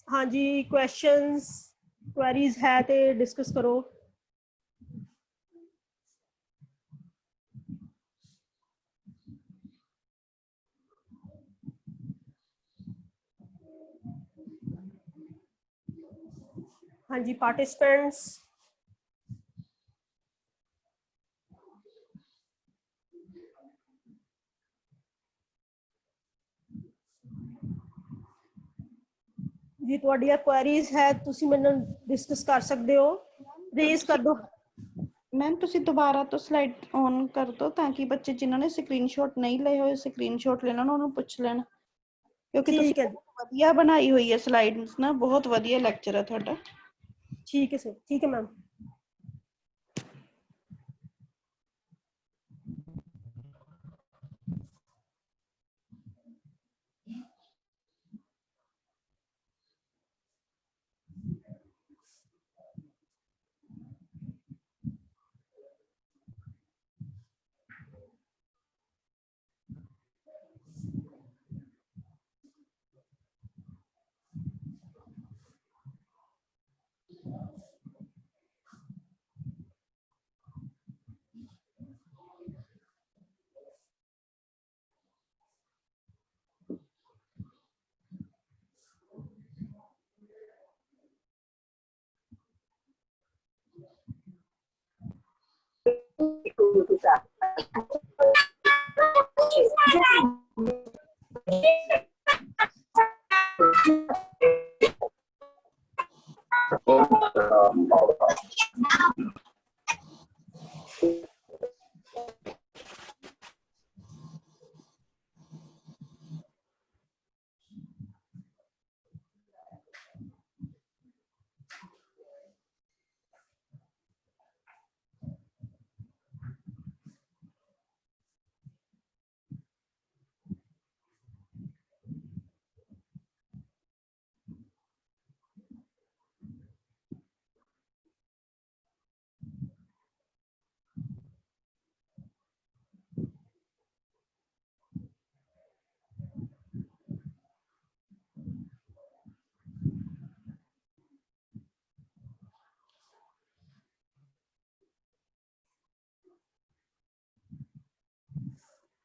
S1: ਹਾਂਜੀ ਕੁਐਸਚਨਸ ਕੁਐਰੀਜ਼ ਹੈ ਤੇ ਡਿਸਕਸ ਕਰੋ। ਹਾਂਜੀ ਪਾਰਟਿਸਪੈਂਟਸ, ਜੀ ਤੁਹਾਡੀਆਂ ਕੁਐਰੀਜ਼ ਹੈ ਤੁਸੀਂ ਮੇਰੇ ਨਾਲ ਡਿਸਕਸ ਕਰ ਸਕਦੇ ਹੋ, ਰੇਜ਼ ਕਰ ਦਿਓ।
S2: ਮੈਮ ਤੁਸੀਂ ਦੁਬਾਰਾ ਤੋਂ ਸਲਾਈਡ ਔਨ ਕਰ ਦਿਓ ਤਾਂ ਕਿ ਬੱਚੇ ਜਿਨ੍ਹਾਂ ਨੇ ਸਕਰੀਨਸ਼ਾਟ ਨਹੀਂ ਲਏ ਹੋਏ ਸਕਰੀਨਸ਼ਾਟ ਲੈਣਾ ਉਹਨਾਂ ਨੂੰ ਪੁੱਛ ਲੈਣ, ਕਿਉਂਕਿ ਤੁਸੀਂ ਬਹੁਤ ਵਧੀਆ ਬਣਾਈ ਹੋਈ ਹੈ ਸਲਾਈਡਸ ਨਾ, ਬਹੁਤ ਵਧੀਆ ਲੈਕਚਰ ਹੈ ਤੁਹਾਡਾ।
S1: ਠੀਕ ਹੈ ਸਰ, ਠੀਕ ਹੈ ਮੈਮ।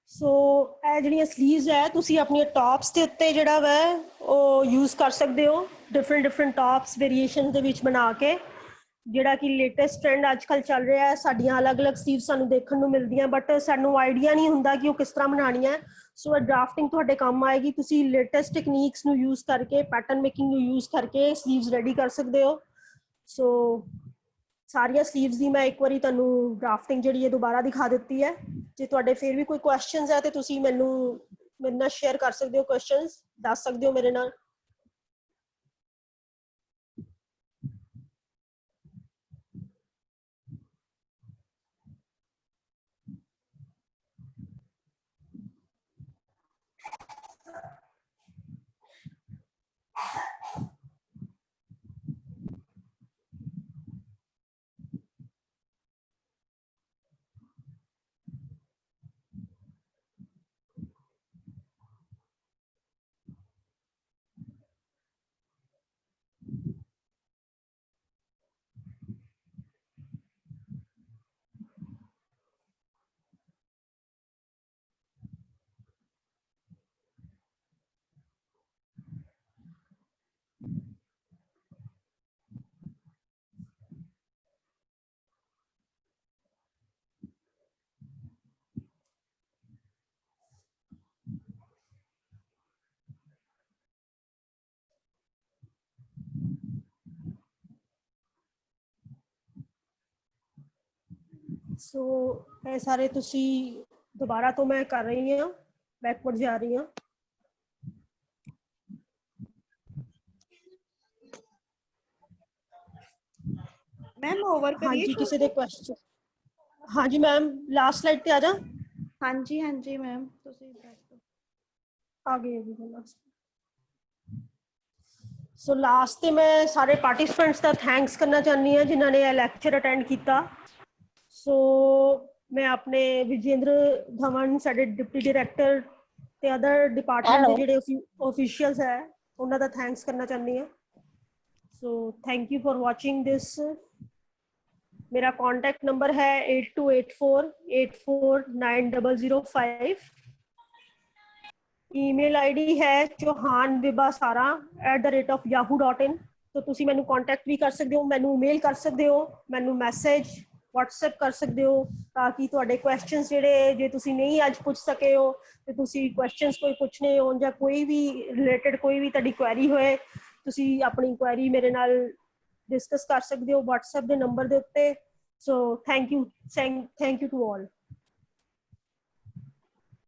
S1: ਸੋ ਇਹ ਜਿਹੜੀਆਂ ਸਲੀਵਸ ਹੈ ਤੁਸੀਂ ਆਪਣੀਆਂ ਟੌਪਸ ਦੇ ਉੱਤੇ ਜਿਹੜਾ ਵਾ ਉਹ ਯੂਜ਼ ਕਰ ਸਕਦੇ ਹੋ, ਡਿਫਰੈਂਟ ਟੌਪਸ ਵੇਰੀਏਸ਼ਨ ਦੇ ਵਿੱਚ ਬਣਾ ਕੇ, ਜਿਹੜਾ ਕਿ ਲੇਟੈਸਟ ਟ੍ਰੈਂਡ ਅੱਜ ਕੱਲ੍ਹ ਚੱਲ ਰਿਹਾ ਹੈ। ਸਾਡੀਆਂ ਅਲੱਗ-ਅਲੱਗ ਸਲੀਵ ਸਾਨੂੰ ਦੇਖਣ ਨੂੰ ਮਿਲਦੀਆਂ, ਬਟ ਸਾਨੂੰ ਆਈਡੀਆ ਨਹੀਂ ਹੁੰਦਾ ਕਿ ਉਹ ਕਿਸ ਤਰ੍ਹਾਂ ਬਣਾਉਣੀਆਂ ਹੈ। ਸੋ ਇਹ ਡਰਾਫਟਿੰਗ ਤੁਹਾਡੇ ਕੰਮ ਆਏਗੀ। ਤੁਸੀਂ ਲੇਟੈਸਟ ਟੈਕਨੀਕਸ ਨੂੰ ਯੂਜ਼ ਕਰਕੇ, ਪੈਟਰਨ ਮੇਕਿੰਗ ਨੂੰ ਯੂਜ਼ ਕਰਕੇ ਸਲੀਵਸ ਰੈਡੀ ਕਰ ਸਕਦੇ ਹੋ। ਸੋ ਸਾਰੀਆਂ ਸਲੀਵਸ ਦੀ ਮੈਂ ਇੱਕ ਵਾਰੀ ਤੁਹਾਨੂੰ ਡਰਾਫਟਿੰਗ ਜਿਹੜੀ ਹੈ ਦੁਬਾਰਾ ਦਿਖਾ ਦਿੱਤੀ ਹੈ। ਜੇ ਤੁਹਾਡੇ ਫਿਰ ਵੀ ਕੋਈ ਕੁਐਸਚਨਸ ਹੈ ਤੇ ਤੁਸੀਂ ਮੇਰੇ ਨਾਲ ਸ਼ੇਅਰ ਕਰ ਸਕਦੇ ਹੋ, ਕੁਐਸਚਨਸ ਦੱਸ ਸਕਦੇ ਹੋ ਮੇਰੇ ਨਾਲ। ਸੋ ਇਹ ਸਾਰੇ ਤੁਸੀਂ ਦੁਬਾਰਾ ਤੋਂ ਮੈਂ ਕਰ ਰਹੀ ਹਾਂ, ਬੈਕਵਰਡ ਜਾ ਰਹੀ ਹਾਂ।
S2: ਮੈਮ ਓਵਰ ਕਰੀਏ?
S1: ਹਾਂਜੀ, ਕਿਸੇ ਦੇ ਕੁਐਸਚਨ? ਹਾਂਜੀ ਮੈਮ, ਲਾਸਟ ਸਲਾਈਡ ਤੇ ਆ ਜਾ।
S2: ਹਾਂਜੀ ਹਾਂਜੀ ਮੈਮ, ਤੁਸੀਂ ਦੱਸ ਦਿਓ।
S1: ਆ ਗਈ ਸੋ ਲਾਸਟ ਤੇ ਮੈਂ ਸਾਰੇ ਪਾਰਟਿਸਿਪੈਂਟਸ ਦਾ ਥੈਂਕਸ ਕਰਨਾ ਚਾਹੁੰਦੀ ਹਾਂ ਜਿਨ੍ਹਾਂ ਨੇ ਇਹ ਲੈਕਚਰ ਅਟੈਂਡ ਕੀਤਾ। ਸੋ ਮੈਂ ਆਪਣੇ ਵਿਜੇਂਦਰ ਧਵਨ, ਸਾਡੇ ਡਿਪਟੀ ਡਾਇਰੈਕਟਰ ਤੇ ਅਦਰ ਡਿਪਾਰਟਮੈਂਟ ਦੇ ਜਿਹੜੇ ਆਫੀਸ਼ੀਅਲਸ ਹੈ ਉਹਨਾਂ ਦਾ ਥੈਂਕਸ ਕਰਨਾ ਚਾਹੁੰਦੀ ਹਾਂ। ਸੋ ਥੈਂਕ ਯੂ ਫॉर ਵਾਚਿੰਗ ਦਿਸ। ਮੇਰਾ ਕੰਟੈਕਟ ਨੰਬਰ ਹੈ 8284849005। ਈਮੇਲ ਆਈਡੀ ਹੈ chohanvibasara@yahoo.in। तो ਤੁਸੀਂ ਮੈਨੂੰ ਕੰਟੈਕਟ ਵੀ ਕਰ ਸਕਦੇ ਹੋ, ਮੈਨੂੰ ਮੇਲ ਕਰ ਸਕਦੇ ਹੋ, ਮੈਨੂੰ ਮੈਸੇਜ WhatsApp ਕਰ ਸਕਦੇ ਹੋ, ਤਾਂ ਕਿ ਤੁਹਾਡੇ ਕੁਐਸਚਨਸ ਜਿਹੜੇ ਜੇ ਤੁਸੀਂ ਨਹੀਂ ਅੱਜ ਪੁੱਛ ਸਕੇ ਹੋ ਤੇ ਤੁਸੀਂ ਕੁਐਸਚਨਸ ਕੋਈ ਪੁੱਛਣੇ ਹੋਣ ਜਾਂ ਕੋਈ ਵੀ ਰਿਲੇਟਡ ਕੋਈ ਵੀ ਤੁਹਾਡੀ ਕੁਐਰੀ ਹੋਏ, ਤੁਸੀਂ ਆਪਣੀ ਕੁਐਰੀ ਮੇਰੇ ਨਾਲ ਡਿਸਕਸ ਕਰ ਸਕਦੇ ਹੋ WhatsApp ਦੇ ਨੰਬਰ ਦੇ ਉੱਤੇ। So thank you to all.